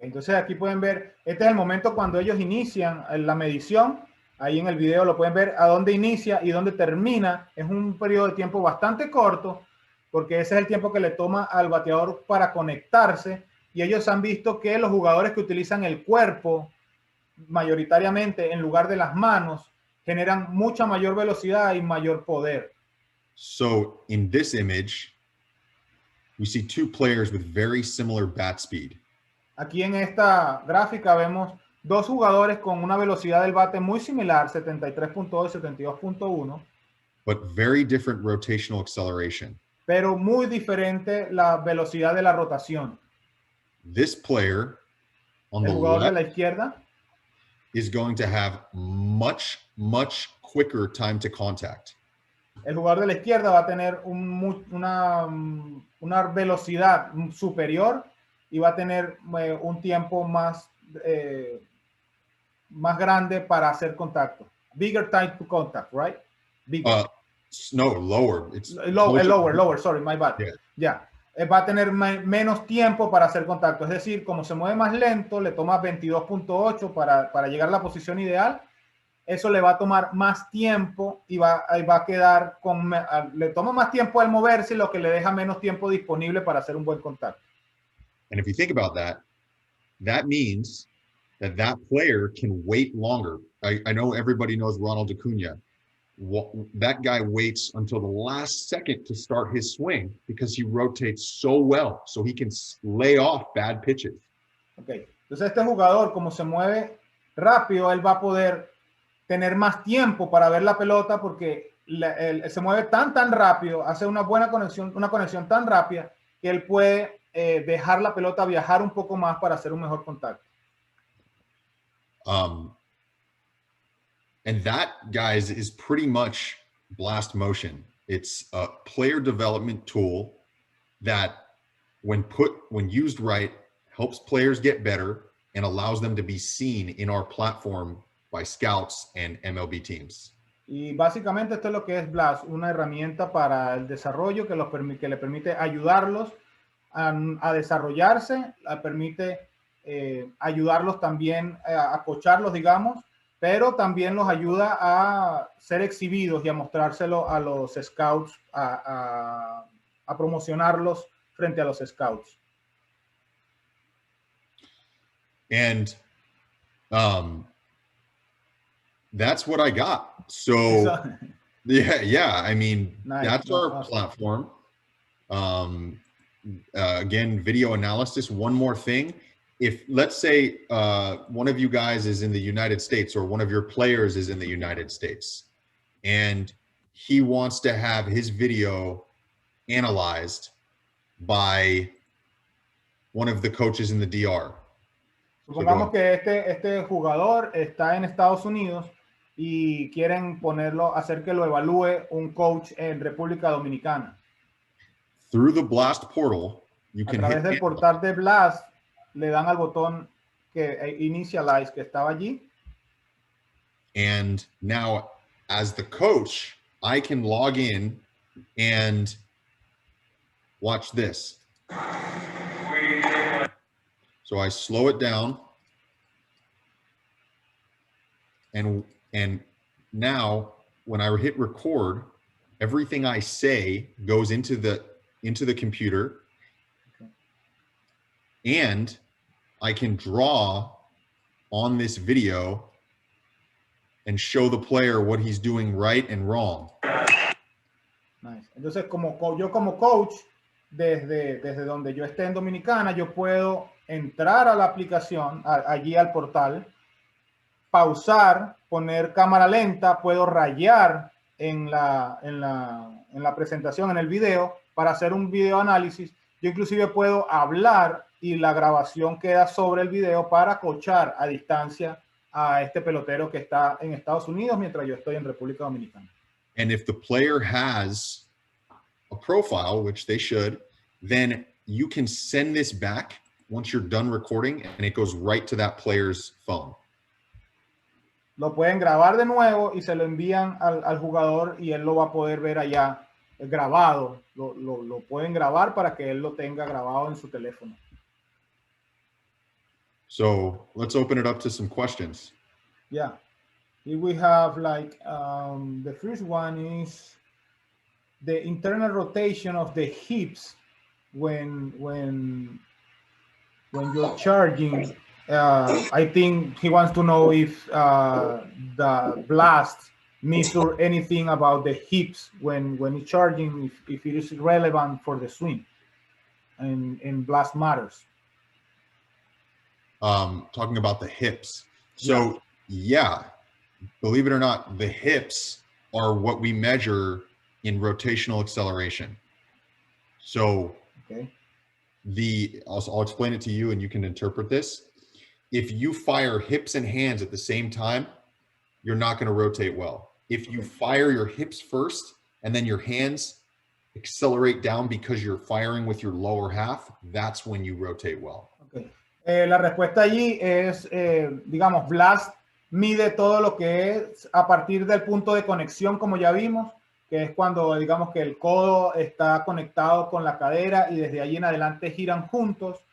Entonces aquí pueden ver, este es el momento cuando ellos inician la medición. Ahí en el video lo pueden ver a dónde inicia y dónde termina. Es un periodo de tiempo bastante corto, porque ese es el tiempo que le toma al bateador para conectarse. Y ellos han visto que los jugadores que utilizan el cuerpo mayoritariamente en lugar de las manos generan mucha mayor velocidad y mayor poder. So in this image, we see two players with very similar bat speed. Aquí en esta gráfica vemos dos jugadores con una velocidad del bate muy similar, 73.2 y 72.1. But very different rotational acceleration. Pero muy diferente la velocidad de la rotación. This player on the jugador left de la izquierda is going to have much quicker time to contact. El jugador de la izquierda va a tener una velocidad superior y va a tener un tiempo más grande para hacer contacto. Bigger time to contact, right? Bigger. No, lower. It's lower, sorry, my bad. Yeah. Ya. Va a tener menos tiempo para hacer contacto. Es decir, como se mueve más lento, le toma 22.8 para llegar a la posición ideal. Eso le va a tomar más tiempo y va a quedar le toma más tiempo al moverse, lo que le deja menos tiempo disponible para hacer un buen contacto. And if you think about that, that means that player can wait longer. I know everybody knows Ronald Acuna. That guy waits until the last second to start his swing because he rotates so well, so he can lay off bad pitches. Okay. Entonces este jugador, como se mueve rápido, él va a poder tener más tiempo para ver la pelota porque se mueve tan rápido, hace una conexión tan rápida que él puede dejar la pelota viajar un poco más para hacer un mejor contacto. And that, guys, is pretty much blast motion. It's a player development tool that, when used right, helps players get better and allows them to be seen in our platform by scouts and MLB teams. Y básicamente esto es lo que es Blast, una herramienta para el desarrollo que le permite ayudarlos a desarrollarse, permite ayudarlos también a coacharlos, digamos, pero también los ayuda a ser exhibidos y a mostrárselo a los scouts, a promocionarlos frente a los scouts. And that's what I got. So yeah, I mean, nice. That's our platform. Again, video analysis. One more thing. If, let's say, one of you guys is in the United States or one of your players is in the United States and he wants to have his video analyzed by one of the coaches in the DR. Supongamos que este jugador está en Estados Unidos y quieren hacer que lo evalúe un coach en República Dominicana. Through the Blast portal, you can a través del portal de Blast, le dan al botón que initialize que estaba allí. And now, as the coach, I can log in and watch this. So I slow it down. And now when I hit record, everything I say goes into the computer. And I can draw on this video and show the player what he's doing right and wrong. Nice. Entonces, yo como coach, desde donde yo esté en Dominicana, yo puedo entrar a la aplicación, allí al portal, pausar, poner cámara lenta, puedo rayar en la presentación, en el video, para hacer un video análisis. Yo inclusive puedo hablar y la grabación queda sobre el video para coachar a distancia a este pelotero que está en Estados Unidos mientras yo estoy en República Dominicana. And if the player has a profile, which they should, then you can send this back once you're done recording and it goes right to that player's phone. Lo pueden grabar de nuevo y se lo envían al jugador y él lo va a poder ver allá grabado. Lo pueden grabar para que él lo tenga grabado en su teléfono. So let's open it up to some questions. Yeah. Here we have like the first one is the internal rotation of the hips when you're charging. I think he wants to know if the Blast measure anything about the hips when it's charging, if it is relevant for the swing and Blast matters. Talking about the hips. So yeah, believe it or not, the hips are what we measure in rotational acceleration. So okay. I'll explain it to you and you can interpret this. If you fire hips and hands at the same time, you're not going to rotate well. If you fire your hips first and then your hands accelerate down because you're firing with your lower half, that's when you rotate well. Okay. La respuesta allí es, digamos, Blast mide todo lo que es a partir del punto de conexión, como ya vimos, que es cuando, digamos, que el codo está conectado con la cadera y desde allí en adelante giran juntos.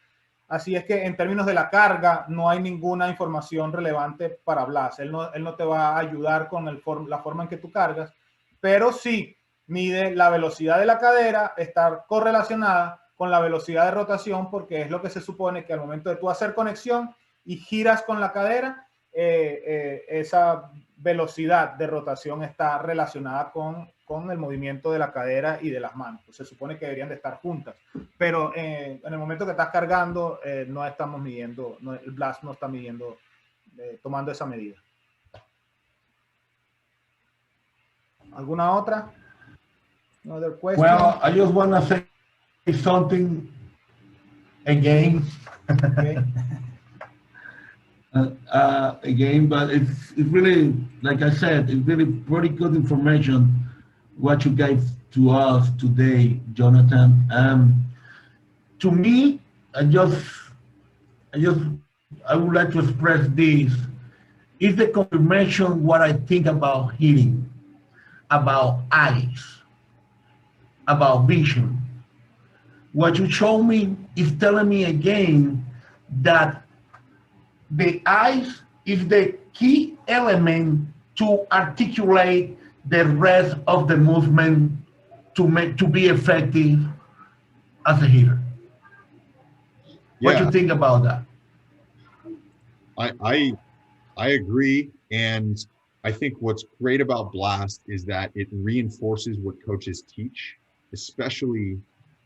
Así es que en términos de la carga no hay ninguna información relevante para Blast. Él no te va a ayudar con la forma en que tú cargas, pero sí mide la velocidad de la cadera, está correlacionada con la velocidad de rotación, porque es lo que se supone que al momento de tú hacer conexión y giras con la cadera, esa velocidad de rotación está relacionada con el movimiento de la cadera y de las manos. Pues se supone que deberían de estar juntas, pero en el momento que estás cargando no estamos midiendo, el Blast no está midiendo, tomando esa medida. ¿Alguna otra? Another question? Well, I just want to say something again. Okay. Again, but it's really, like I said, it's really pretty good information what you gave to us today, Jonathan. To me, I would like to express this. Is the confirmation what I think about hearing, about eyes, about vision. What you show me is telling me again that the eyes is the key element to articulate the rest of the movement to be effective as a hitter. What do you think about that? I agree, and I think what's great about Blast is that it reinforces what coaches teach, especially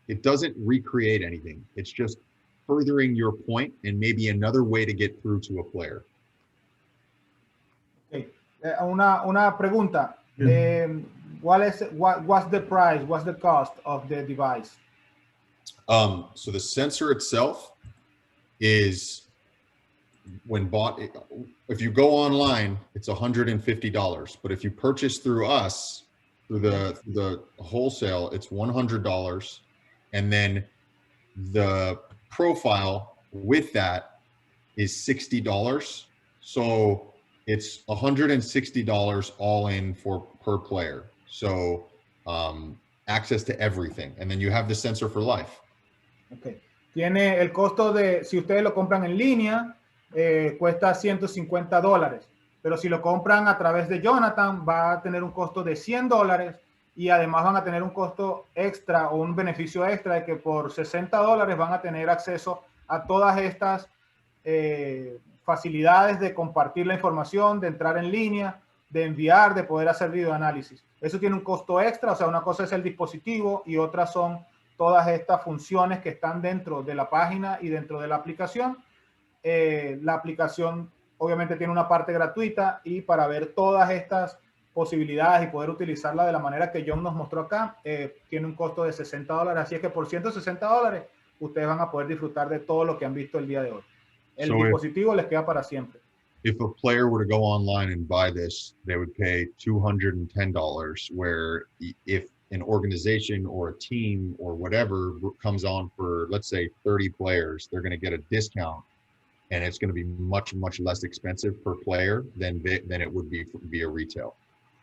it doesn't recreate anything. It's just furthering your point and maybe another way to get through to a player. Okay. Una pregunta. What's the price? What's the cost of the device? So the sensor itself is, when bought, if you go online, it's $150. But if you purchase through us, through the wholesale, it's $100. And then the profile with that is $60. So it's $160 all in per player. So access to everything. And then you have the sensor for life. Okay. Tiene el costo de, si ustedes lo compran en línea, cuesta $150. Pero si lo compran a través de Jonathan, va a tener un costo de $100 y además van a tener un costo extra o un beneficio extra de que por $60 van a tener acceso a todas estas facilidades de compartir la información, de entrar en línea, de enviar, de poder hacer videoanálisis. Eso tiene un costo extra, o sea, una cosa es el dispositivo y otras son todas estas funciones que están dentro de la página y dentro de la aplicación. La aplicación obviamente tiene una parte gratuita y para ver todas estas posibilidades y poder utilizarla de la manera que John nos mostró acá, tiene un costo de $60. Así es que por $160 ustedes van a poder disfrutar de todo lo que han visto el día de hoy. El dispositivo les queda para siempre. If a player were to go online and buy this, they would pay $210, where if an organization or a team or whatever comes on for, let's say, 30 players, they're going to get a discount, and it's going to be much less expensive per player than it would be via retail.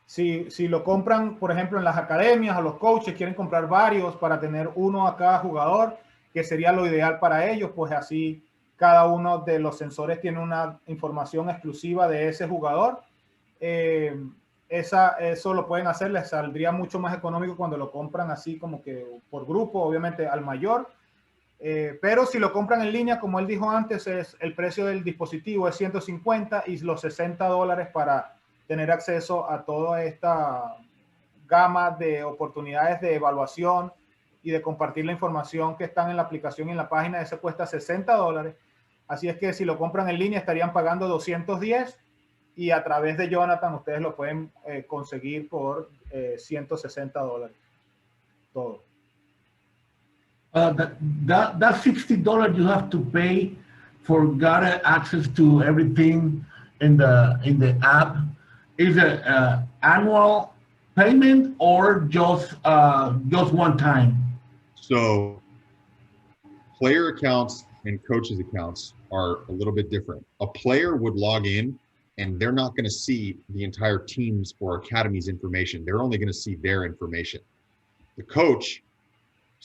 Si lo compran, por ejemplo, en las academias o los coaches quieren comprar varios para tener uno a cada jugador, que sería lo ideal para ellos, pues así cada uno de los sensores tiene una información exclusiva de ese jugador. Eso lo pueden hacer, les saldría mucho más económico cuando lo compran así como que por grupo, obviamente al mayor. Pero si lo compran en línea, como él dijo antes, el precio del dispositivo es $150 y los $60 para tener acceso a toda esta gama de oportunidades de evaluación y de compartir la información que están en la aplicación y en la página. Ese cuesta $60. Así es que si lo compran en línea estarían pagando $210 y a través de Jonathan ustedes lo pueden conseguir por $160 todo. That $60 you have to pay for got access to everything in the app. Is it annual payment or just one time? So player accounts and coaches accounts are a little bit different. A player would log in and they're not going to see the entire team's or academy's information. They're only going to see their information. The coach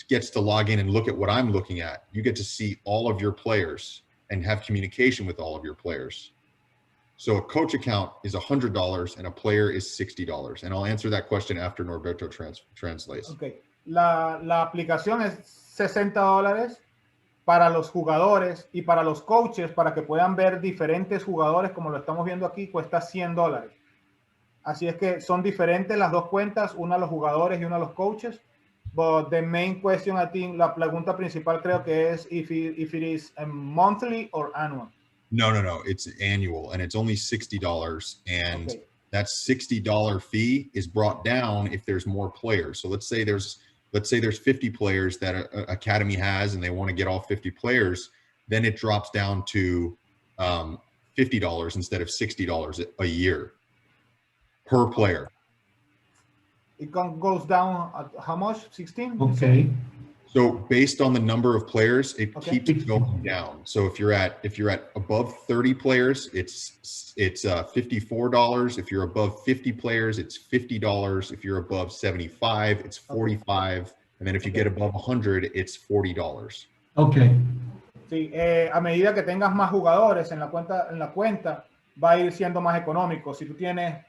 gets to log in and look at what I'm looking at. You get to see all of your players and have communication with all of your players. So a coach account is $100 and a player is $60. And I'll answer that question after Norberto translates. Okay. La aplicación es $60 para los jugadores y para los coaches, para que puedan ver diferentes jugadores, como lo estamos viendo aquí, cuesta $100. Así es que son diferentes las dos cuentas, una a los jugadores y una a los coaches. But the main question, I think, la pregunta principal creo que es if it is monthly or annual. No. It's annual, and it's only $60. And that $60 fee is brought down if there's more players. So let's say there's 50 players that an academy has, and they want to get all 50 players. Then it drops down to $50 instead of $60 a year per player. It goes down at how much? 16? Okay. So based on the number of players, it keeps going down. So if you're at above 30 players, it's $54. If you're above 50 players, it's $50. If you're above 75, it's $45. And then if you get above 100, it's $40. Okay. Sí, a medida que tengas más jugadores en la cuenta, va a ir siendo más económico. Si tú tienes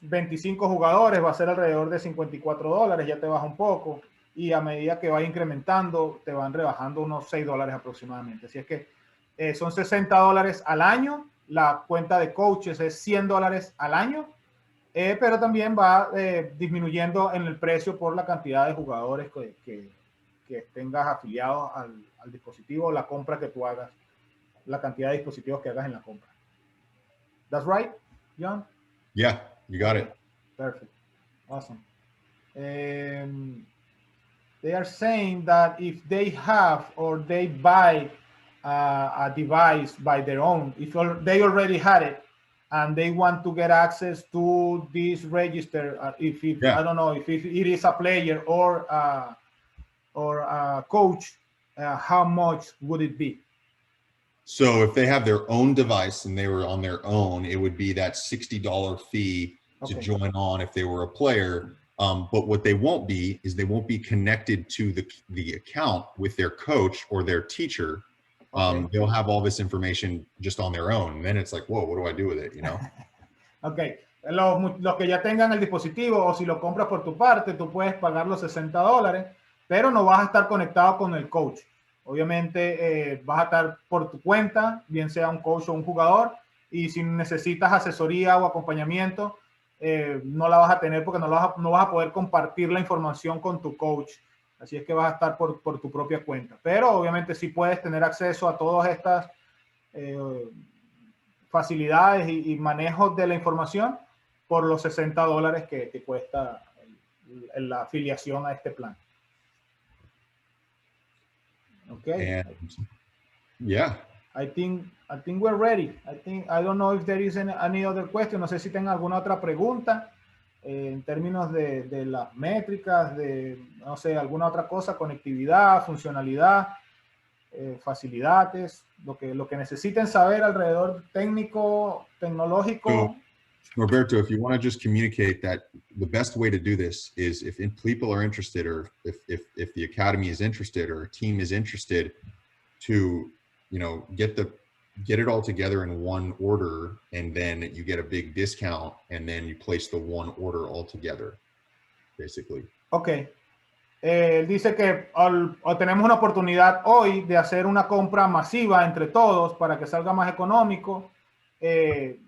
25 jugadores, va a ser alrededor de $54, ya te baja un poco. Y a medida que va incrementando, te van rebajando unos $6 aproximadamente. Así es que son $60 al año. La cuenta de coaches es $100 al año, pero también va disminuyendo en el precio por la cantidad de jugadores que tengas afiliados al dispositivo, la compra que tú hagas, la cantidad de dispositivos que hagas en la compra. That's right, John? Yeah, you got it. Perfect. Awesome. They are saying that if they have or they buy a device by their own, if they already had it and they want to get access to this register, if it, I don't know if it is a player or a coach, how much would it be? So if they have their own device and they were on their own, it would be that $60 fee to join on if they were a player. But what they won't be is they won't be connected to the account with their coach or their teacher. They'll have all this information just on their own. And then it's like, whoa, what do I do with it? You know? Ok. Los que ya tengan el dispositivo o si lo compras por tu parte, tú puedes pagar los $60, pero no vas a estar conectado con el coach. Obviamente vas a estar por tu cuenta, bien sea un coach o un jugador, y si necesitas asesoría o acompañamiento, no la vas a tener porque no vas a poder compartir la información con tu coach. Así es que vas a estar por tu propia cuenta. Pero obviamente sí puedes tener acceso a todas estas facilidades y manejos de la información por los $60 que cuesta la afiliación a este plan. Okay. And yeah. I think we're ready. I don't know if there is any other question. No sé si tengan alguna otra pregunta en términos de las métricas, de no sé, alguna otra cosa, conectividad, funcionalidad, facilidades, lo que necesiten saber alrededor técnico, tecnológico. So, Roberto, if you want to just communicate that the best way to do this is if people are interested, or if the academy is interested, or a team is interested, to, you know, get it all together in one order, and then you get a big discount, and then you place the one order all together, basically. Okay. Dice que tenemos una oportunidad hoy de hacer una compra masiva entre todos para que salga más económico.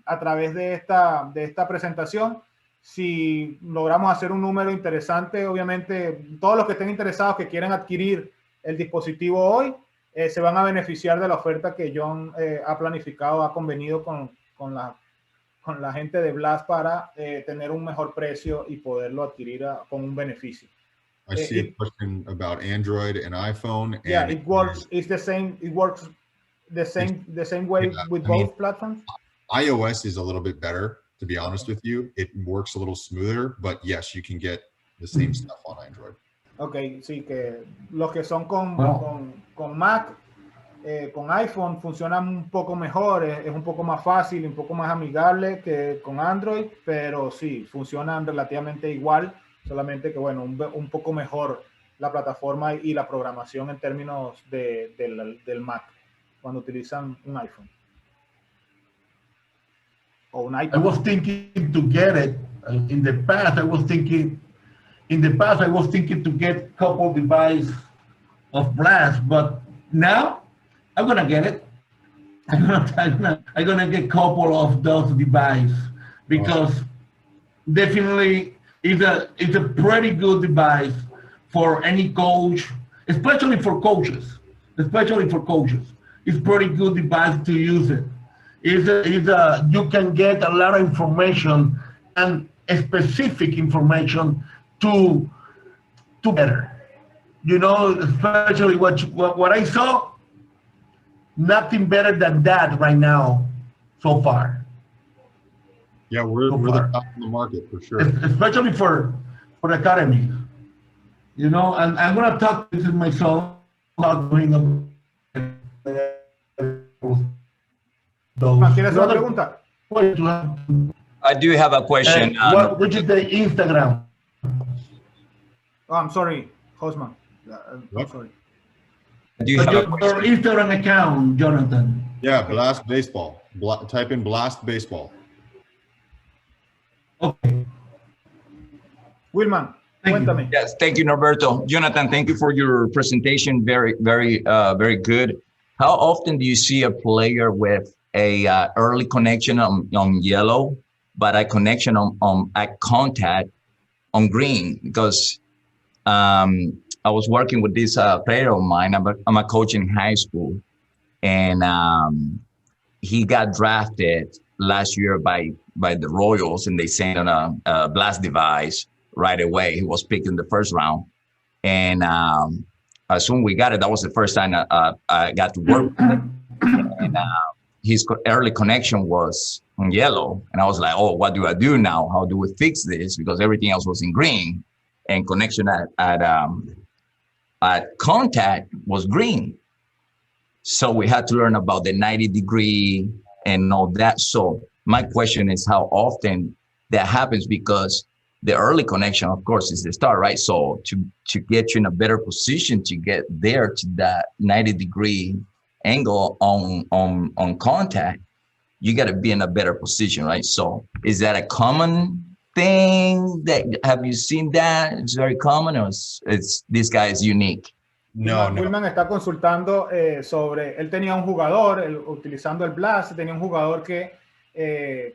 A través de esta presentación, si logramos hacer un número interesante, obviamente todos los que estén interesados que quieran adquirir el dispositivo hoy, se van a beneficiar de la oferta que John ha planificado, ha convenido con la gente de Blast para tener un mejor precio y poderlo adquirir con un beneficio. I see a question about Android and iPhone. Yeah, it works. It's the same. It works the same way with both platforms. iOS is a little bit better, to be honest with you. It works a little smoother, but yes, you can get the same stuff on Android. Ok, sí, que los que son con Mac, con iPhone funcionan un poco mejor, es un poco más fácil, un poco más amigable que con Android, pero sí, funcionan relativamente igual, solamente que bueno, un poco mejor la plataforma y la programación en términos del Mac, cuando utilizan un iPhone. Or an iPad. I was thinking to get it in the past. I was thinking to get a couple devices of Blast, but now I'm gonna get it. I'm gonna get a couple of those devices because definitely it's a pretty good device for any coach, especially for coaches. It's pretty good device to use it. You can get a lot of information and specific information to better. You know, especially what I saw, nothing better than that right now so far. Yeah, we're the top of the market for sure. Especially for the academy. You know, and I'm gonna talk to my son about doing ¿Tienes una pregunta? I do have a question. Which is the Instagram? Oh, I'm sorry, Hosman. I'm sorry. Your Instagram account, Jonathan. Yeah, Blast Baseball. Type in Blast Baseball. Okay. Wilman, cuéntame. Yes, thank you, Norberto. Jonathan, thank you for your presentation. Very, very good. How often do you see a player with a early connection on yellow, but a connection on a contact on green? Because I was working with this player of mine. I'm a coach in high school, and he got drafted last year by the Royals, and they sent on a Blast device. right away. He was picked in the first round. And as soon as we got it, that was the first time I got to work with him. And his early connection was on yellow. And I was like, oh, what do I do now? How do we fix this? Because everything else was in green. And connection at contact was green. So we had to learn about the 90-degree and all that. So my question is how often that happens, because the early connection, of course, is the start, right? So to get you in a better position to get there to that 90-degree angle on contact, you got to be in a better position, right? So is that a common thing? That have you seen that? It's very common, or it's this guy is unique? No, Willman está consultando sobre, él tenía un jugador, utilizando el blast, tenía un jugador que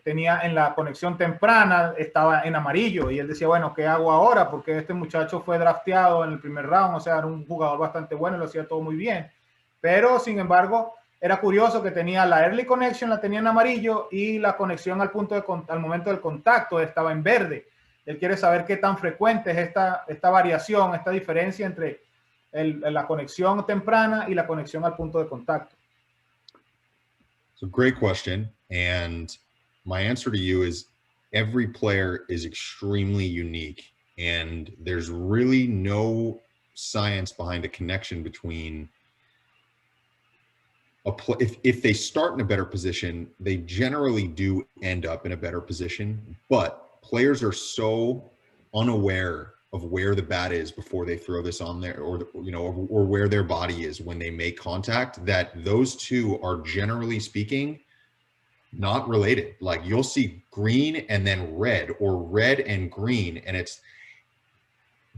tenía en la conexión temprana, estaba en amarillo, y él decía, bueno, ¿qué hago ahora? Porque este muchacho fue drafteado en el primer round, o sea, era un jugador bastante bueno, lo hacía todo muy bien, pero sin embargo, era curioso que tenía la early connection, la tenía en amarillo, y la conexión al momento del contacto estaba en verde. Él quiere saber qué tan frecuente es esta variación, esta diferencia entre la conexión temprana y la conexión al punto de contacto. It's a great question. And my answer to you is every player is extremely unique. And there's really no science behind a connection between if they start in a better position, they generally do end up in a better position, but players are so unaware of where the bat is before they throw this on there, or where their body is when they make contact, that those two are, generally speaking, not related. Like you'll see green and then red, or red and green, and it's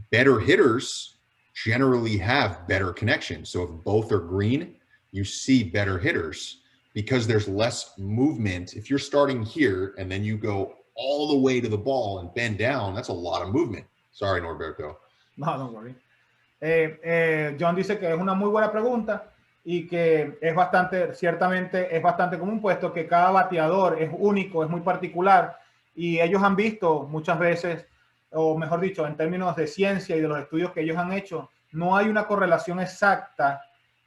better hitters generally have better connection. So if both are green, you see better hitters because there's less movement. If you're starting here and then you go all the way to the ball and bend down, that's a lot of movement. Sorry, Norberto. No, don't worry. John dice que es una muy buena pregunta y que ciertamente es bastante común, puesto que cada bateador es único, es muy particular, y ellos han visto muchas veces, o mejor dicho, en términos de ciencia y de los estudios que ellos han hecho, no hay una correlación exacta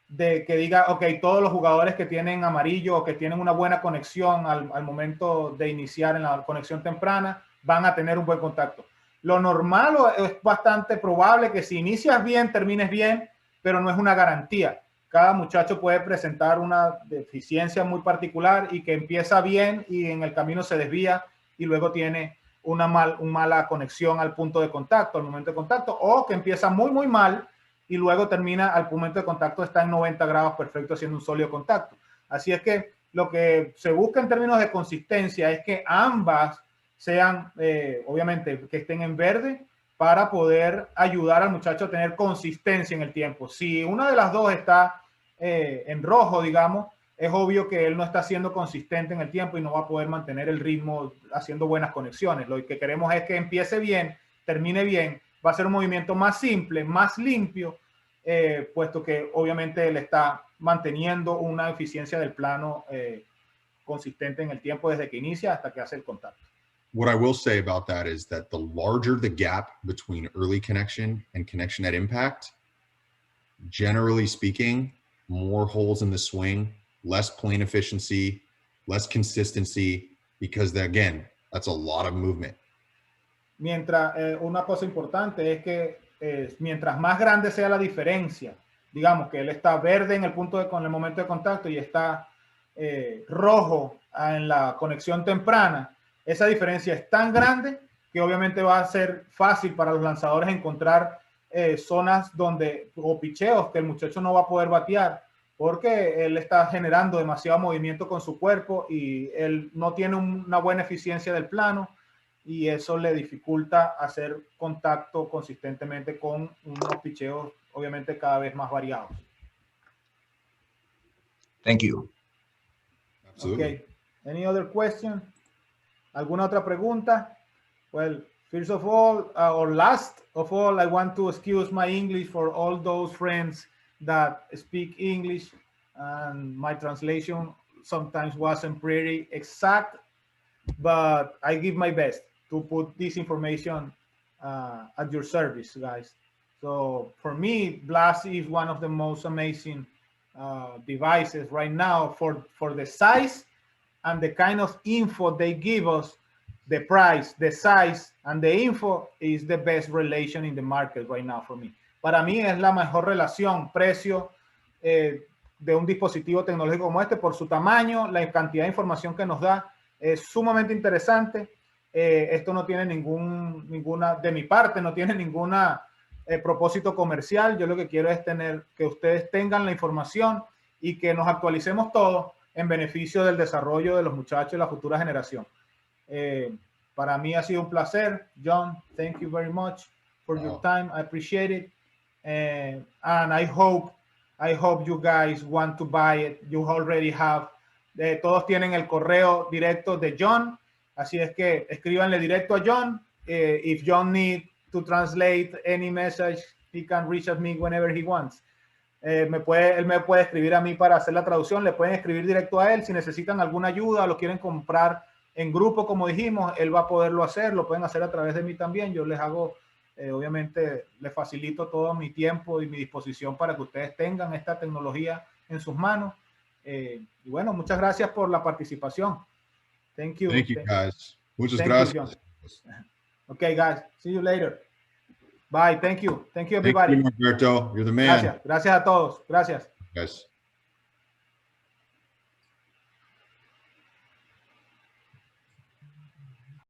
de que diga, ok, todos los jugadores que tienen amarillo o que tienen una buena conexión al momento de iniciar en la conexión temprana van a tener un buen contacto. Lo normal es bastante probable que si inicias bien, termines bien, pero no es una garantía. Cada muchacho puede presentar una deficiencia muy particular y que empieza bien y en el camino se desvía y luego tiene una mala conexión al punto de contacto, al momento de contacto, o que empieza muy, muy mal y luego termina al momento de contacto, está en 90 grados perfecto haciendo un sólido contacto. Así es que lo que se busca en términos de consistencia es que ambas sean, obviamente, que estén en verde para poder ayudar al muchacho a tener consistencia en el tiempo. Si una de las dos está en rojo, digamos, es obvio que él no está siendo consistente en el tiempo y no va a poder mantener el ritmo haciendo buenas conexiones. Lo que queremos es que empiece bien, termine bien, va a ser un movimiento más simple, más limpio, puesto que obviamente él está manteniendo una eficiencia del plano consistente en el tiempo desde que inicia hasta que hace el contacto. What I will say about that is that the larger the gap between early connection and connection at impact, generally speaking, more holes in the swing, less plane efficiency, less consistency, because again, that's a lot of movement. Mientras, una cosa importante es que mientras más grande sea la diferencia, digamos que él está verde en el con el momento de contacto y está rojo en la conexión temprana, esa diferencia es tan grande que obviamente va a ser fácil para los lanzadores encontrar zonas o picheos que el muchacho no va a poder batear porque él está generando demasiado movimiento con su cuerpo y él no tiene una buena eficiencia del plano y eso le dificulta hacer contacto consistentemente con unos picheos obviamente cada vez más variados. Thank you. Absolutely. Okay. Any other question? ¿Alguna otra pregunta? Well, first of all, or last of all, I want to excuse my English for all those friends that speak English, and my translation sometimes wasn't pretty exact, but I give my best to put this information at your service, guys. So for me, Blast is one of the most amazing devices right now for the size and the kind of info they give us. The price, the size, and the info is the best relation in the market right now for me. Para mí es la mejor relación precio de un dispositivo tecnológico como este por su tamaño, la cantidad de información que nos da es sumamente interesante. Esto no tiene ninguna, de mi parte, no tiene ninguna propósito comercial. Yo lo que quiero es que ustedes tengan la información y que nos actualicemos todos en beneficio del desarrollo de los muchachos y la futura generación. Para mí ha sido un placer. John, thank you very much for your time. I appreciate it. And I hope you guys want to buy it. You already have. Todos tienen el correo directo de John. Así es que escríbanle directo a John. If John needs to translate any message, he can reach at me whenever he wants. Él me puede escribir a mí para hacer la traducción. Le pueden escribir directo a él. Si necesitan alguna ayuda, lo quieren comprar en grupo, como dijimos, él va a poderlo hacer. Lo pueden hacer a través de mí también. Yo les hago, obviamente, les facilito todo mi tiempo y mi disposición para que ustedes tengan esta tecnología en sus manos. Y bueno, muchas gracias por la participación. Thank you. Thank you, guys. Muchas gracias. Okay, guys. See you later. Bye. Thank you. Thank you, everybody. Thank you, Humberto. You're the man. Gracias. Gracias a todos. Gracias. Guys.